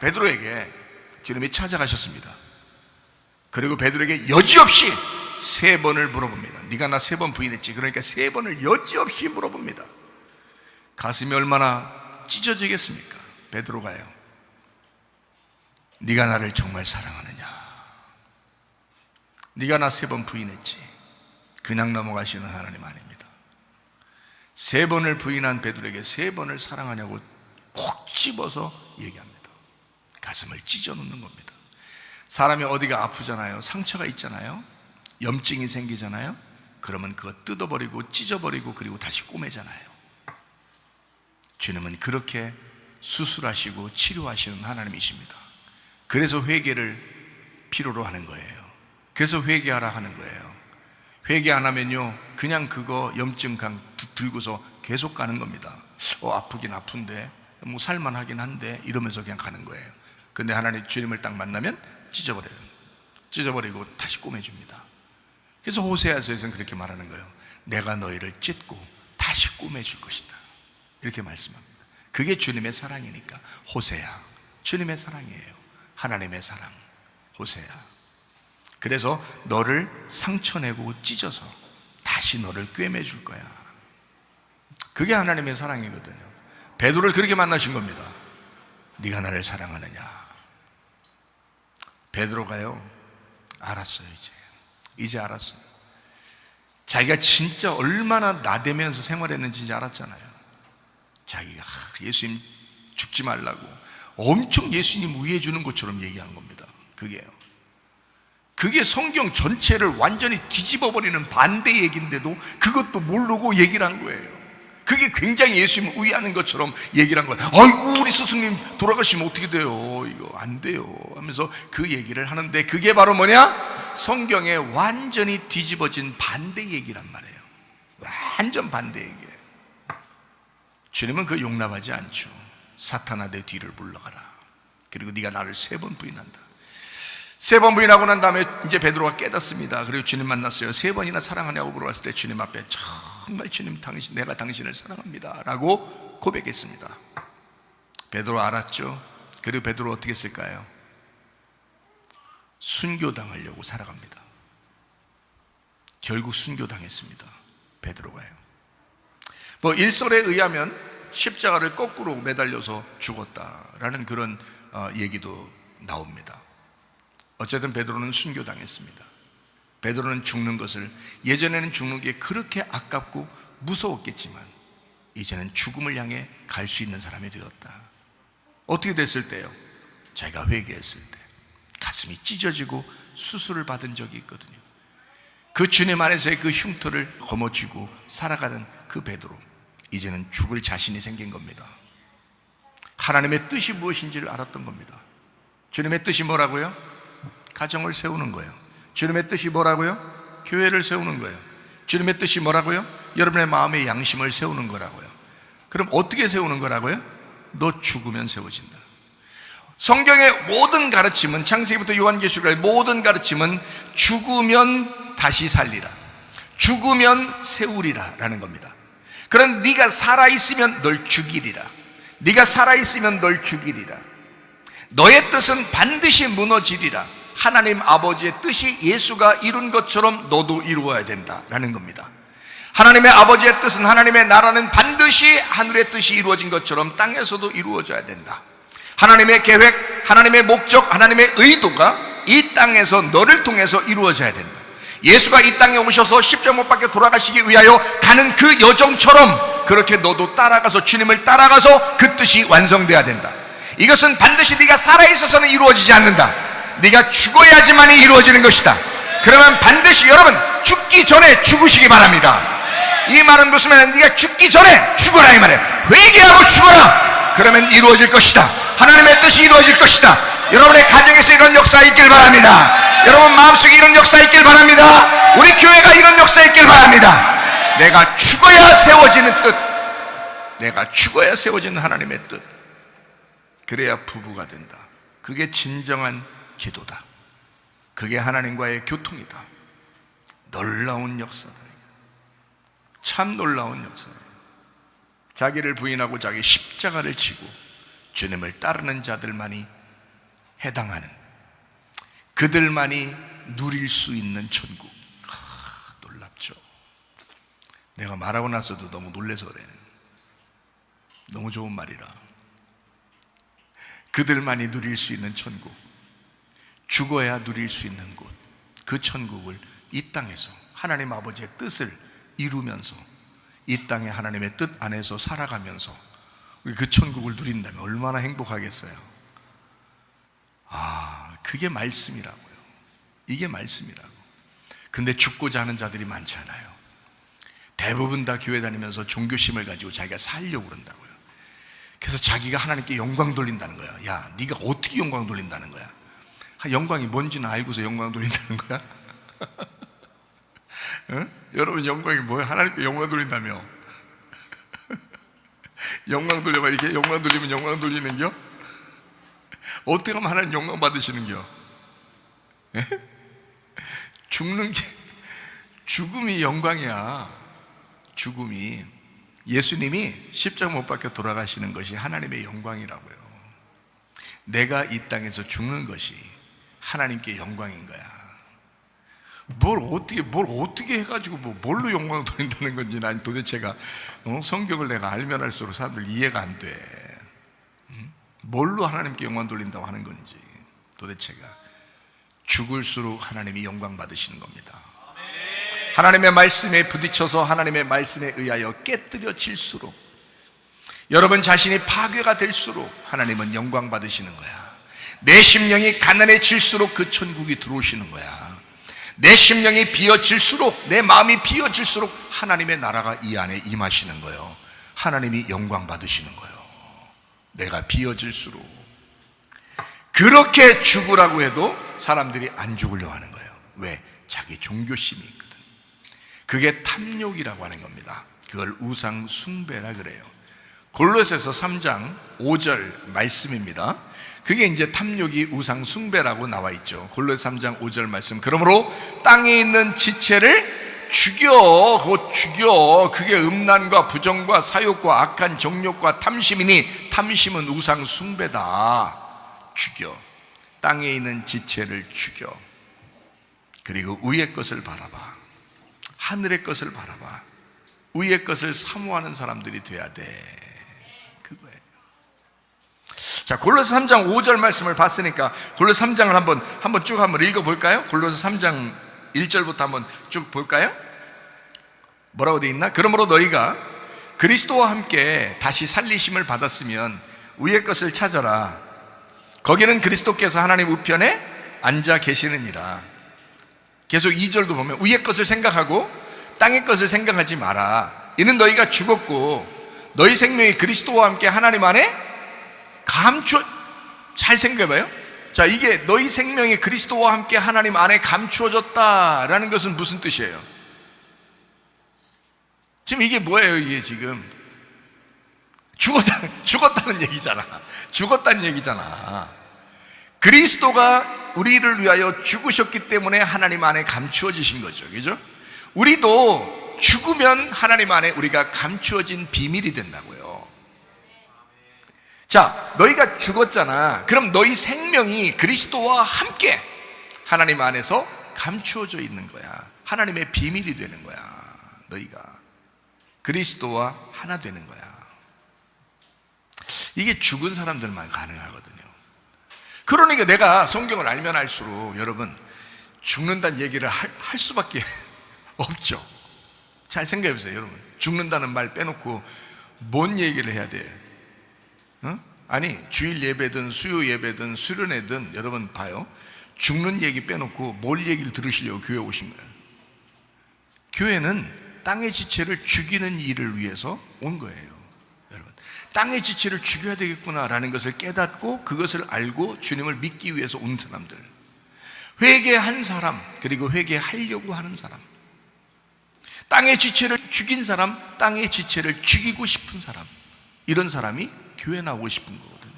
베드로에게 주님이 찾아가셨습니다. 그리고 베드로에게 여지없이 3번을 물어봅니다. 네가 나 3번 부인했지? 그러니까 3번을 여지없이 물어봅니다. 가슴이 얼마나 찢어지겠습니까? 베드로가요, 네가 나를 정말 사랑하느냐? 네가 나 3번 부인했지? 그냥 넘어가시는 하나님 아닙니다. 3번을 부인한 베드로에게 3번을 사랑하냐고 콕 집어서 얘기합니다. 가슴을 찢어 놓는 겁니다. 사람이 어디가 아프잖아요. 상처가 있잖아요. 염증이 생기잖아요. 그러면 그거 뜯어버리고 찢어버리고 그리고 다시 꼬매잖아요. 주님은 그렇게 수술하시고 치료하시는 하나님이십니다. 그래서 회개를 필요로 하는 거예요. 그래서 회개하라 하는 거예요. 회개 안 하면요, 그냥 그거 염증 들고서 계속 가는 겁니다. 아프긴 아픈데 뭐 살만하긴 한데 이러면서 그냥 가는 거예요. 근데 하나님 주님을 딱 만나면 찢어버려요. 찢어버리고 다시 꼬매줍니다. 그래서 호세아서에서는 그렇게 말하는 거예요. 내가 너희를 찢고 다시 꼬매줄 것이다, 이렇게 말씀합니다. 그게 주님의 사랑이니까. 호세아, 주님의 사랑이에요. 하나님의 사랑, 호세아. 그래서 너를 상처내고 찢어서 다시 너를 꿰매줄 거야. 그게 하나님의 사랑이거든요. 베드로를 그렇게 만나신 겁니다. 네가 나를 사랑하느냐? 베드로가요, 알았어요. 이제 알았어요. 자기가 진짜 얼마나 나대면서 생활했는지 이제 알았잖아요. 자기가 예수님 죽지 말라고 엄청 예수님 위해 주는 것처럼 얘기한 겁니다. 그게 성경 전체를 완전히 뒤집어 버리는 반대 얘기인데도 그것도 모르고 얘기를 한 거예요. 그게 굉장히 예수님 위하는 것처럼 얘기를 한 거예요. 아이고, 우리 스승님 돌아가시면 어떻게 돼요? 이거 안 돼요 하면서 그 얘기를 하는데, 그게 바로 뭐냐? 성경에 완전히 뒤집어진 반대 얘기란 말이에요. 완전 반대 얘기예요. 주님은 그걸 용납하지 않죠. 사탄아, 내 뒤를 물러가라. 그리고 네가 나를 3번 부인한다. 3번 부인하고 난 다음에 이제 베드로가 깨닫습니다. 그리고 주님 만났어요. 3번이나 사랑하냐고 물어봤을 때 주님 앞에 정말 주님, 내가 당신을 사랑합니다 라고 고백했습니다. 베드로 알았죠. 그리고 베드로 어떻게 했을까요? 순교당하려고 살아갑니다. 결국 순교당했습니다. 베드로가요. 뭐 일설에 의하면 십자가를 거꾸로 매달려서 죽었다라는 그런 얘기도 나옵니다. 어쨌든 베드로는 순교당했습니다. 베드로는 죽는 것을, 예전에는 죽는 게 그렇게 아깝고 무서웠겠지만 이제는 죽음을 향해 갈 수 있는 사람이 되었다. 어떻게 됐을 때요? 자기가 회개했을 때 가슴이 찢어지고 수술을 받은 적이 있거든요. 그 주님 안에서의 그 흉터를 거머쥐고 살아가는 그 베드로, 이제는 죽을 자신이 생긴 겁니다. 하나님의 뜻이 무엇인지를 알았던 겁니다. 주님의 뜻이 뭐라고요? 가정을 세우는 거예요. 주님의 뜻이 뭐라고요? 교회를 세우는 거예요. 주님의 뜻이 뭐라고요? 여러분의 마음의 양심을 세우는 거라고요. 그럼 어떻게 세우는 거라고요? 너 죽으면 세워진다. 성경의 모든 가르침은, 창세기부터 요한계시록까지 모든 가르침은 죽으면 다시 살리라, 죽으면 세우리라 라는 겁니다. 그런 네가 살아있으면 널 죽이리라, 네가 살아있으면 널 죽이리라. 너의 뜻은 반드시 무너지리라. 하나님 아버지의 뜻이 예수가 이룬 것처럼 너도 이루어야 된다라는 겁니다. 하나님의 아버지의 뜻은, 하나님의 나라는 반드시 하늘의 뜻이 이루어진 것처럼 땅에서도 이루어져야 된다. 하나님의 계획, 하나님의 목적, 하나님의 의도가 이 땅에서 너를 통해서 이루어져야 된다. 예수가 이 땅에 오셔서 십자가 못 박혀 돌아가시기 위하여 가는 그 여정처럼 그렇게 너도 따라가서, 주님을 따라가서 그 뜻이 완성돼야 된다. 이것은 반드시 네가 살아있어서는 이루어지지 않는다. 네가 죽어야지만이 이루어지는 것이다. 그러면 반드시 여러분 죽기 전에 죽으시기 바랍니다. 이 말은 무슨 말이냐? 네가 죽기 전에 죽어라 이 말이에요. 회개하고 죽어라. 그러면 이루어질 것이다. 하나님의 뜻이 이루어질 것이다. 여러분의 가정에서 이런 역사 있길 바랍니다. 여러분 마음속에 이런 역사 있길 바랍니다. 우리 교회가 이런 역사 있길 바랍니다. 내가 죽어야 세워지는 뜻, 내가 죽어야 세워지는 하나님의 뜻, 그래야 부부가 된다. 그게 진정한 기도다. 그게 하나님과의 교통이다. 놀라운 역사다. 참 놀라운 역사예요. 자기를 부인하고 자기 십자가를 지고 주님을 따르는 자들만이 해당하는, 그들만이 누릴 수 있는 천국. 놀랍죠. 내가 말하고 나서도 너무 놀라서 그래. 너무 좋은 말이라. 그들만이 누릴 수 있는 천국, 죽어야 누릴 수 있는 곳, 그 천국을 이 땅에서 하나님 아버지의 뜻을 이루면서 이 땅에 하나님의 뜻 안에서 살아가면서 그 천국을 누린다면 얼마나 행복하겠어요. 그게 말씀이라고요. 이게 말씀이라고. 근데 죽고자 하는 자들이 많잖아요. 대부분 다 교회 다니면서 종교심을 가지고 자기가 살려고 그런다고요. 그래서 자기가 하나님께 영광 돌린다는 거야. 야, 네가 어떻게 영광 돌린다는 거야? 영광이 뭔지는 알고서 영광 돌린다는 거야? 응? 여러분 영광이 뭐야? 하나님께 영광 돌린다며. 영광 돌려봐. 이렇게 영광 돌리면 영광 돌리는겨? 어떻게 하면 하나님 영광 받으시는겨? 예? 죽는 게, 죽음이 영광이야. 죽음이. 예수님이 십자가 못 박혀 돌아가시는 것이 하나님의 영광이라고요. 내가 이 땅에서 죽는 것이 하나님께 영광인 거야. 뭘 어떻게 해가지고 뭘로 영광을 돌린다는 건지 난 도대체가 성경을 내가 알면 알수록 사람들 이해가 안 돼. 뭘로 하나님께 영광 돌린다고 하는 건지 도대체가. 죽을수록 하나님이 영광 받으시는 겁니다. 하나님의 말씀에 부딪혀서 하나님의 말씀에 의하여 깨뜨려질수록, 여러분 자신이 파괴가 될수록 하나님은 영광 받으시는 거야. 내 심령이 가난해질수록 그 천국이 들어오시는 거야. 내 심령이 비어질수록, 내 마음이 비어질수록 하나님의 나라가 이 안에 임하시는 거예요. 하나님이 영광 받으시는 거예요. 내가 비어질수록. 그렇게 죽으라고 해도 사람들이 안 죽으려고 하는 거예요. 왜? 자기 종교심이 있거든. 그게 탐욕이라고 하는 겁니다. 그걸 우상 숭배라 그래요. 골로새서 3장 5절 말씀입니다. 그게 이제 탐욕이 우상 숭배라고 나와 있죠. 골로새 3장 5절 말씀. 그러므로 땅에 있는 지체를 죽여, 죽여. 그게 음란과 부정과 사욕과 악한 정욕과 탐심이니, 탐심은 우상 숭배다. 죽여. 땅에 있는 지체를 죽여. 그리고 위의 것을 바라봐. 하늘의 것을 바라봐. 위의 것을 사모하는 사람들이 돼야 돼. 그거예요. 자, 골로새 3장 5절 말씀을 봤으니까 골로새 3장을 한번 쭉 읽어볼까요? 골로새 3장 1절부터 한번 쭉 볼까요? 뭐라고 되어 있나? 그러므로 너희가 그리스도와 함께 다시 살리심을 받았으면 위의 것을 찾아라. 거기는 그리스도께서 하나님 우편에 앉아 계시느니라. 계속 2절도 보면 위의 것을 생각하고 땅의 것을 생각하지 마라. 이는 너희가 죽었고 너희 생명이 그리스도와 함께 하나님 안에 잘 생각해봐요. 자, 이게 너희 생명이 그리스도와 함께 하나님 안에 감추어졌다라는 것은 무슨 뜻이에요? 지금 이게 뭐예요? 이게 지금 죽었다는 얘기잖아. 죽었다는 얘기잖아. 그리스도가 우리를 위하여 죽으셨기 때문에 하나님 안에 감추어지신 거죠. 그죠? 우리도 죽으면 하나님 안에 우리가 감추어진 비밀이 된다고요. 자, 너희가 죽었잖아. 그럼 너희 생명이 그리스도와 함께 하나님 안에서 감추어져 있는 거야. 하나님의 비밀이 되는 거야. 너희가 그리스도와 하나 되는 거야. 이게 죽은 사람들만 가능하거든요. 그러니까 내가 성경을 알면 알수록 여러분 죽는다는 얘기를 할 수밖에 없죠. 잘 생각해 보세요. 여러분, 죽는다는 말 빼놓고 뭔 얘기를 해야 돼? 아니, 주일 예배든 수요 예배든 수련회든 여러분 봐요. 죽는 얘기 빼놓고 뭘 얘기를 들으시려고 교회 오신 거예요? 교회는 땅의 지체를 죽이는 일을 위해서 온 거예요. 여러분, 땅의 지체를 죽여야 되겠구나라는 것을 깨닫고 그것을 알고 주님을 믿기 위해서 온 사람들, 회개한 사람, 그리고 회개하려고 하는 사람, 땅의 지체를 죽인 사람, 땅의 지체를 죽이고 싶은 사람, 이런 사람이 교회 나오고 싶은 거거든요.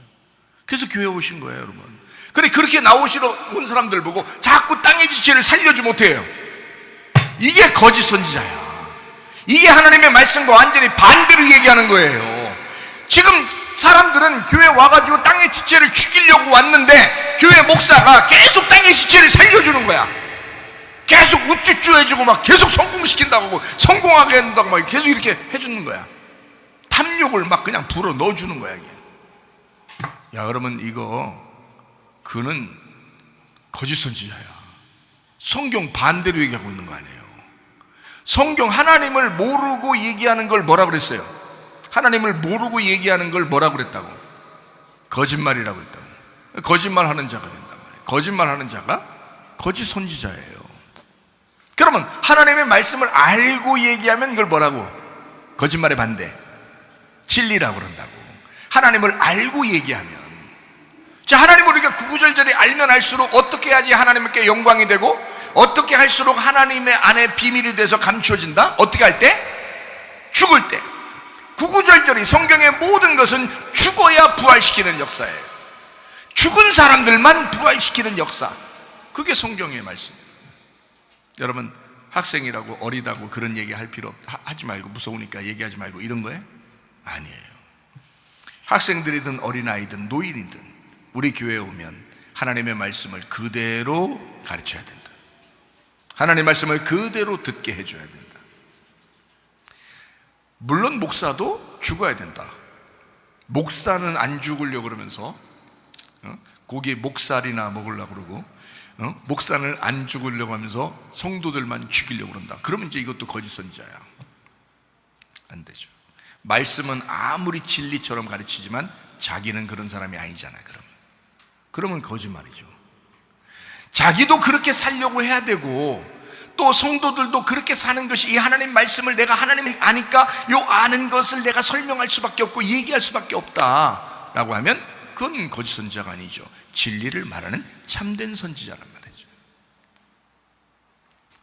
그래서 교회 오신 거예요, 여러분. 그래, 그렇게 나오시러 온 사람들 보고 자꾸 땅의 지체를 살려주면 못해요. 이게 거짓 선지자야. 이게 하나님의 말씀과 완전히 반대로 얘기하는 거예요. 지금 사람들은 교회 와가지고 땅의 지체를 죽이려고 왔는데 교회 목사가 계속 땅의 지체를 살려주는 거야. 계속 우쭈쭈 해주고 막 계속 성공시킨다고 하고 성공하게 한다고 막 계속 이렇게 해주는 거야. 탐욕을 막 그냥 불어 넣어주는 거야, 이게. 야, 여러분, 그는 거짓 선지자야. 성경 반대로 얘기하고 있는 거 아니에요. 성경 하나님을 모르고 얘기하는 걸 뭐라 그랬어요? 하나님을 모르고 얘기하는 걸 뭐라 그랬다고? 거짓말이라고 했다고. 거짓말하는 자가 된단 말이에요. 거짓말하는 자가 거짓 선지자예요. 그러면 하나님의 말씀을 알고 얘기하면 이걸 뭐라고? 거짓말의 반대, 진리라고 그런다고. 하나님을 알고 얘기하면, 자, 하나님을 우리가 구구절절히 알면 알수록 어떻게 해야지 하나님께 영광이 되고, 어떻게 할수록 하나님의 안에 비밀이 돼서 감추어진다? 어떻게 할 때? 죽을 때. 구구절절히 성경의 모든 것은 죽어야 부활시키는 역사예요. 죽은 사람들만 부활시키는 역사, 그게 성경의 말씀이에요. 여러분, 학생이라고 어리다고 그런 얘기 할 필요 하지 말고, 무서우니까 얘기하지 말고 이런 거예요? 아니에요. 학생들이든 어린아이든 노인이든 우리 교회에 오면 하나님의 말씀을 그대로 가르쳐야 된다. 하나님의 말씀을 그대로 듣게 해줘야 된다. 물론 목사도 죽어야 된다. 목사는 안 죽으려고 그러면서 고기 목살이나 먹으려고 그러고, 목사는 안 죽으려고 하면서 성도들만 죽이려고 그런다. 그러면 이제 이것도 거짓 선지자야. 안 되죠. 말씀은 아무리 진리처럼 가르치지만 자기는 그런 사람이 아니잖아요. 그러면 거짓말이죠. 자기도 그렇게 살려고 해야 되고, 또 성도들도 그렇게 사는 것이, 이 하나님 말씀을 내가 하나님이 아니까 요 아는 것을 내가 설명할 수밖에 없고 얘기할 수밖에 없다라고 하면 그건 거짓 선지자가 아니죠. 진리를 말하는 참된 선지자란 말이죠.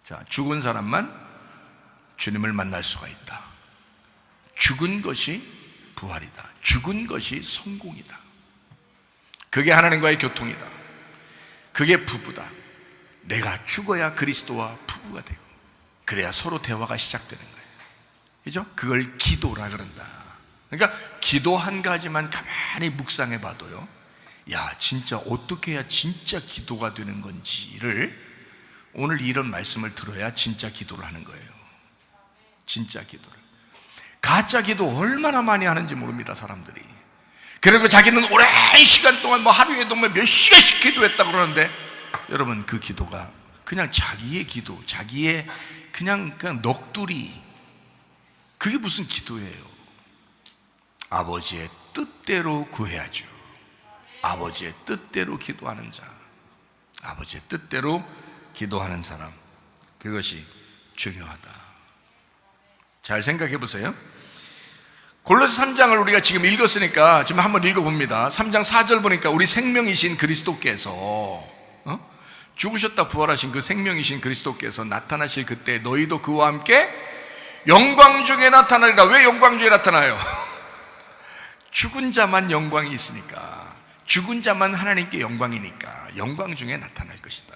자, 죽은 사람만 주님을 만날 수가 있다. 죽은 것이 부활이다. 죽은 것이 성공이다. 그게 하나님과의 교통이다. 그게 부부다. 내가 죽어야 그리스도와 부부가 되고, 그래야 서로 대화가 시작되는 거예요. 그죠? 그걸 기도라 그런다. 그러니까 기도 한 가지만 가만히 묵상해 봐도요, 야, 진짜 어떻게 해야 진짜 기도가 되는 건지를 오늘 이런 말씀을 들어야 진짜 기도를 하는 거예요. 진짜 기도를. 가짜 기도 얼마나 많이 하는지 모릅니다, 사람들이. 그리고 자기는 오랜 시간 동안 뭐 하루에도 몇 시간씩 기도했다 그러는데, 여러분, 그 기도가 그냥 자기의 기도, 자기의 그냥 넋두리, 그게 무슨 기도예요? 아버지의 뜻대로 구해야죠. 아버지의 뜻대로 기도하는 자, 아버지의 뜻대로 기도하는 사람, 그것이 중요하다. 잘 생각해 보세요. 골로새 3장을 우리가 지금 읽었으니까 지금 한번 읽어봅니다. 3장 4절 보니까 우리 생명이신 그리스도께서, 죽으셨다 부활하신 그 생명이신 그리스도께서 나타나실 그때 너희도 그와 함께 영광 중에 나타나리라. 왜 영광 중에 나타나요? 죽은 자만 영광이 있으니까, 죽은 자만 하나님께 영광이니까 영광 중에 나타날 것이다.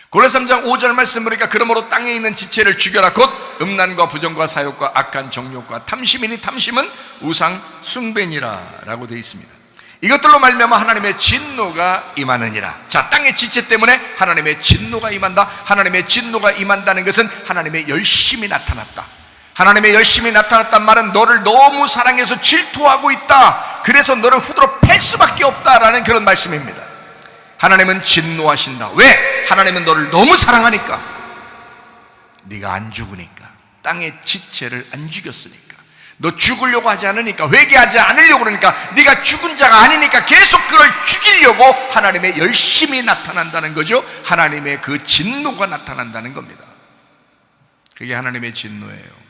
골로새 3장 5절 말씀 보니까 그러므로 땅에 있는 지체를 죽여라. 곧 음란과 부정과 사욕과 악한 정욕과 탐심이니 탐심은 우상 숭배니라 라고 되어 있습니다. 이것들로 말미암아 하나님의 진노가 임하느니라. 자, 땅의 지체 때문에 하나님의 진노가 임한다. 하나님의 진노가 임한다는 것은 하나님의 열심이 나타났다. 하나님의 열심이 나타났단 말은 너를 너무 사랑해서 질투하고 있다. 그래서 너를 후드로 팰 수밖에 없다라는 그런 말씀입니다. 하나님은 진노하신다. 왜? 하나님은 너를 너무 사랑하니까. 네가 안 죽으니까, 땅의 지체를 안 죽였으니까, 너 죽으려고 하지 않으니까, 회개하지 않으려고 그러니까, 네가 죽은 자가 아니니까 계속 그걸 죽이려고 하나님의 열심이 나타난다는 거죠. 하나님의 그 진노가 나타난다는 겁니다. 그게 하나님의 진노예요.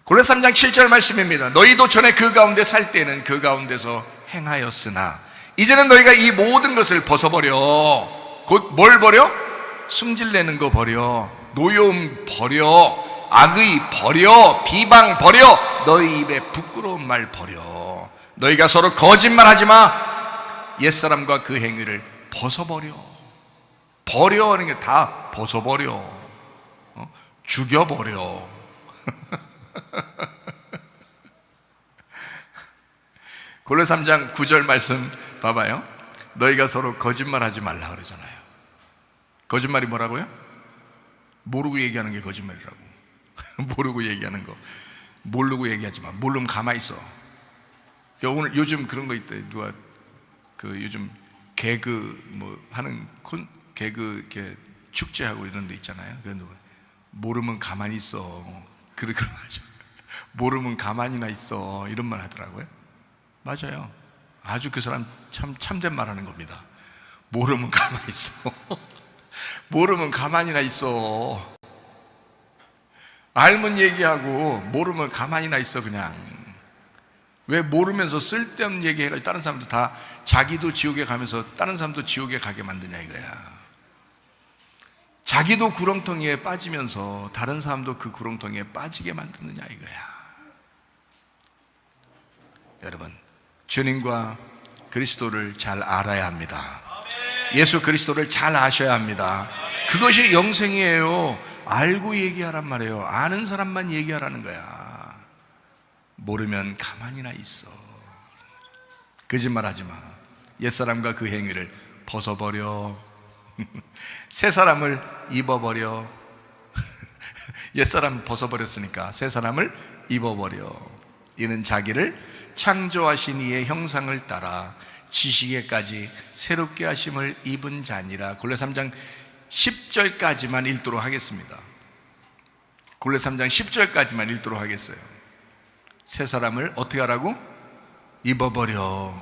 골로새 3장 7절 말씀입니다. 너희도 전에 그 가운데 살 때는 그 가운데서 행하였으나 이제는 너희가 이 모든 것을 벗어버려. 곧 뭘 버려? 승질내는 거 버려, 노여움 버려, 악의 버려, 비방 버려, 너희 입에 부끄러운 말 버려. 너희가 서로 거짓말하지 마. 옛사람과 그 행위를 벗어버려. 버려하는 게 다 벗어버려. 죽여버려. 골로새 3장 9절 말씀 봐봐요. 너희가 서로 거짓말하지 말라 그러잖아요. 거짓말이 뭐라고요? 모르고 얘기하는 게 거짓말이라고. 모르고 얘기하는 거. 모르고 얘기하지 마. 모르면 가만히 있어. 오늘 요즘 그런 거 있대. 누가 그 요즘 개그 뭐 하는 개그 이렇게 축제하고 이런 데 있잖아요. 그래서 모르면 가만히 있어. 그런 하죠. 모르면 가만히나 있어. 이런 말 하더라고요. 맞아요. 아주 그 사람 참 참된 말 하는 겁니다. 모르면 가만히 있어. 모르면 가만히나 있어. 알면 얘기하고 모르면 가만히나 있어. 그냥 왜 모르면서 쓸데없는 얘기해가지고 다른 사람도 다 자기도 지옥에 가면서 다른 사람도 지옥에 가게 만드냐 이거야. 자기도 구렁텅이에 빠지면서 다른 사람도 그 구렁텅이에 빠지게 만드느냐 이거야. 여러분, 주님과 그리스도를 잘 알아야 합니다. 예수 그리스도를 잘 아셔야 합니다. 그것이 영생이에요. 알고 얘기하란 말이에요. 아는 사람만 얘기하라는 거야. 모르면 가만히나 있어. 거짓말하지 마. 옛사람과 그 행위를 벗어버려. 새 사람을 입어버려. 옛사람 벗어버렸으니까 새 사람을 입어버려. 이는 자기를 창조하신 이의 형상을 따라 지식에까지 새롭게 하심을 입은 자니라. 골로새 3장 10절까지만 읽도록 하겠습니다. 골로새 3장 10절까지만 읽도록 하겠어요. 새 사람을 어떻게 하라고? 입어버려.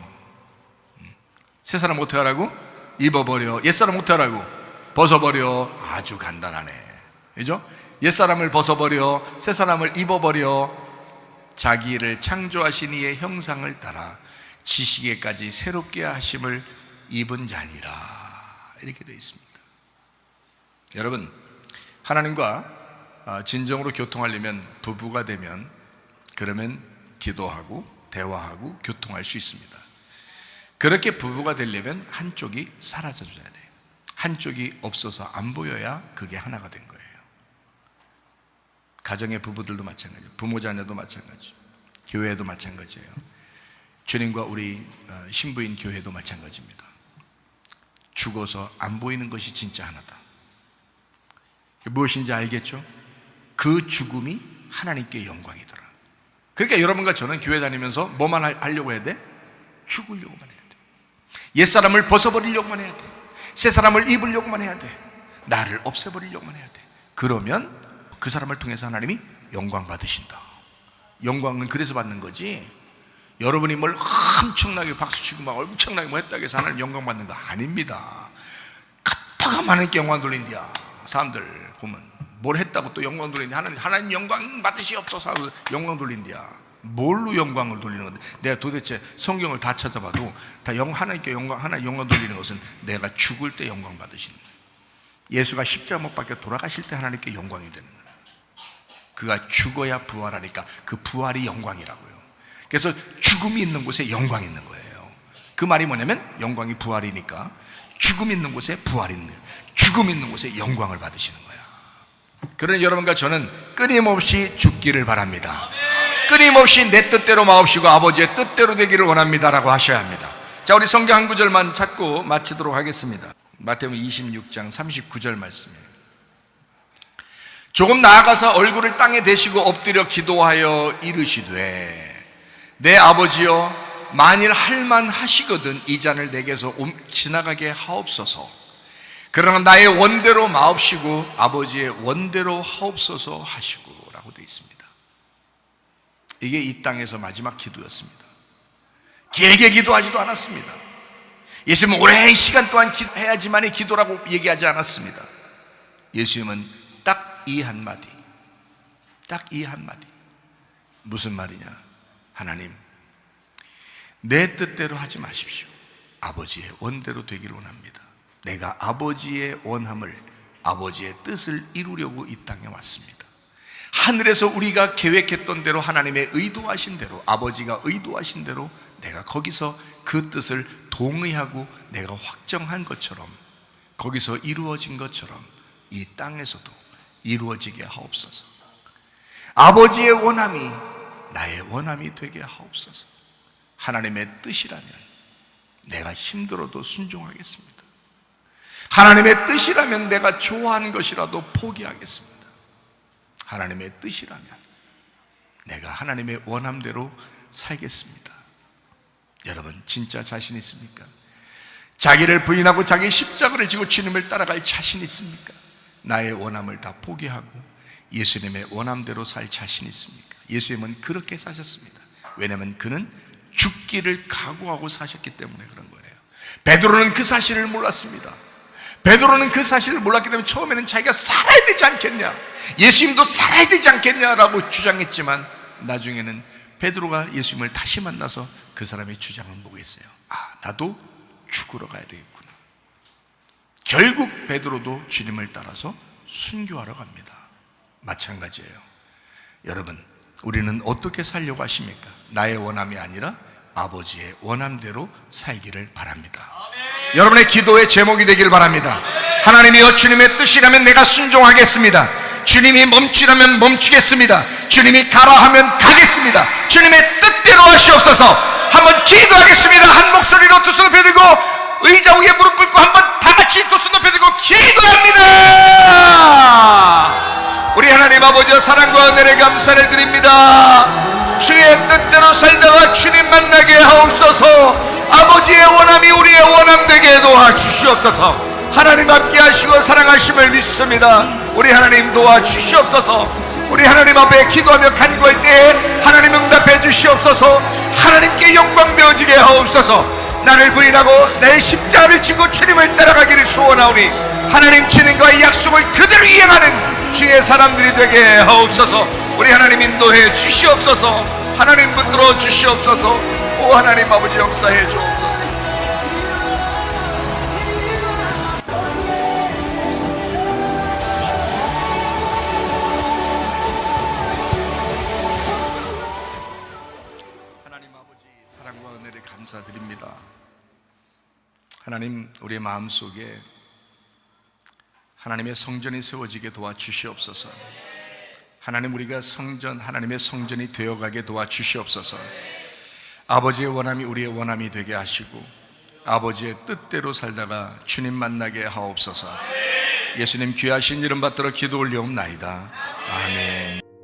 새 사람 어떻게 하라고? 입어버려. 옛사람 어떻게 하라고? 벗어버려. 아주 간단하네. 그죠? 옛사람을 벗어버려. 새 사람을 입어버려. 자기를 창조하신 이의 형상을 따라 지식에까지 새롭게 하심을 입은 자니라. 이렇게 되어 있습니다. 여러분, 하나님과 진정으로 교통하려면, 부부가 되면, 그러면 기도하고 대화하고 교통할 수 있습니다. 그렇게 부부가 되려면 한쪽이 사라져줘야 돼요. 한쪽이 없어서 안 보여야 그게 하나가 된 거예요. 가정의 부부들도 마찬가지예요. 부모 자녀도 마찬가지, 교회도 마찬가지예요. 주님과 우리 신부인 교회도 마찬가지입니다. 죽어서 안 보이는 것이 진짜 하나다. 무엇인지 알겠죠? 그 죽음이 하나님께 영광이더라. 그러니까 여러분과 저는 교회 다니면서 뭐만 하려고 해야 돼? 죽으려고만 해야 돼. 옛사람을 벗어버리려고만 해야 돼. 새 사람을 입으려고만 해야 돼. 나를 없애버리려고만 해야 돼. 그러면 그 사람을 통해서 하나님이 영광 받으신다. 영광은 그래서 받는 거지, 여러분이 뭘 엄청나게 박수치고 막 엄청나게 뭐 했다고 해서 하나님 영광 받는 거 아닙니다. 갔다가 하나님께 영광 돌린디야. 사람들 보면 뭘 했다고 또 영광 돌린디야. 하나님 영광 받으시옵소서 하고 영광 돌린디야. 뭘로 영광을 돌리는 건데? 내가 도대체 성경을 다 찾아봐도 다 하나님께 하나님 영광 돌리는 것은 내가 죽을 때 영광 받으시는 거예요. 예수가 십자가 못 박혀 돌아가실 때 하나님께 영광이 되는 거예요. 그가 죽어야 부활하니까 그 부활이 영광이라고요. 그래서 죽음이 있는 곳에 영광이 있는 거예요. 그 말이 뭐냐면 영광이 부활이니까 죽음 있는 곳에 부활이 있는 거예요. 죽음 있는 곳에 영광을 받으시는 거야. 그러니 여러분과 저는 끊임없이 죽기를 바랍니다. 끊임없이 내 뜻대로 마옵시고 아버지의 뜻대로 되기를 원합니다라고 하셔야 합니다. 자, 우리 성경 한 구절만 찾고 마치도록 하겠습니다. 마태복음 26장 39절 말씀이에요. 조금 나아가서 얼굴을 땅에 대시고 엎드려 기도하여 이르시되 내 아버지여 만일 할만하시거든 이 잔을 내게서 지나가게 하옵소서. 그러나 나의 원대로 마옵시고 아버지의 원대로 하옵소서 하시고 라고 되어 있습니다. 이게 이 땅에서 마지막 기도였습니다. 길게 기도하지도 않았습니다. 예수님은 오랜 시간 동안 기도해야지만이 기도라고 얘기하지 않았습니다. 예수님은 딱 이 한마디, 무슨 말이냐? 하나님, 내 뜻대로 하지 마십시오. 아버지의 원대로 되기를 원합니다. 내가 아버지의 원함을, 아버지의 뜻을 이루려고 이 땅에 왔습니다. 하늘에서 우리가 계획했던 대로, 하나님의 의도하신 대로, 아버지가 의도하신 대로 내가 거기서 그 뜻을 동의하고 내가 확정한 것처럼, 거기서 이루어진 것처럼 이 땅에서도 이루어지게 하옵소서. 아버지의 원함이 나의 원함이 되게 하옵소서. 하나님의 뜻이라면 내가 힘들어도 순종하겠습니다. 하나님의 뜻이라면 내가 좋아하는 것이라도 포기하겠습니다. 하나님의 뜻이라면 내가 하나님의 원함대로 살겠습니다. 여러분, 진짜 자신 있습니까? 자기를 부인하고 자기 십자가를 지고 주님을 따라갈 자신 있습니까? 나의 원함을 다 포기하고 예수님의 원함대로 살 자신 있습니까? 예수님은 그렇게 사셨습니다. 왜냐하면 그는 죽기를 각오하고 사셨기 때문에 그런 거예요. 베드로는 그 사실을 몰랐습니다. 베드로는 그 사실을 몰랐기 때문에 처음에는 자기가 살아야 되지 않겠냐, 예수님도 살아야 되지 않겠냐라고 주장했지만 나중에는 베드로가 예수님을 다시 만나서 그 사람의 주장을 보고 있어요. 나도 죽으러 가야 되겠구나. 결국 베드로도 주님을 따라서 순교하러 갑니다. 마찬가지예요. 여러분, 우리는 어떻게 살려고 하십니까? 나의 원함이 아니라 아버지의 원함대로 살기를 바랍니다. 여러분의 기도의 제목이 되길 바랍니다. 하나님이여, 주님의 뜻이라면 내가 순종하겠습니다. 주님이 멈추라면 멈추겠습니다. 주님이 가라 하면 가겠습니다. 주님의 뜻대로 하시옵소서. 한번 기도하겠습니다. 한 목소리로 두 손을 펴들고 의자 위에 무릎 꿇고 한번 다 같이 두 손 높여 들고 기도합니다. 우리 하나님 아버지의 사랑과 은혜를 감사를 드립니다. 주의 뜻대로 살다가 주님 만나게 하옵소서. 아버지의 원함이 우리의 원함 되게 도와주시옵소서. 하나님 함께 하시고 사랑하심을 믿습니다. 우리 하나님 도와주시옵소서. 우리 하나님 앞에 기도하며 간구할 때 하나님 응답해 주시옵소서. 하나님께 영광 되어지게 하옵소서. 나를 부인하고 내 십자가를 지고 주님을 따라가기를 소원하오니 하나님 주님과의 약속을 그대로 이행하는 주의 사람들이 되게 하옵소서. 우리 하나님 인도해 주시옵소서. 하나님 붙들어 주시옵소서. 오 하나님 아버지 역사해 주옵소서. 하나님 아버지 사랑과 은혜를 감사드립니다. 하나님, 우리의 마음속에 하나님의 성전이 세워지게 도와주시옵소서. 하나님, 우리가 성전, 하나님의 성전이 되어가게 도와주시옵소서. 아버지의 원함이 우리의 원함이 되게 하시고 아버지의 뜻대로 살다가 주님 만나게 하옵소서. 예수님 귀하신 이름 받들어 기도 올려옵나이다. 아멘.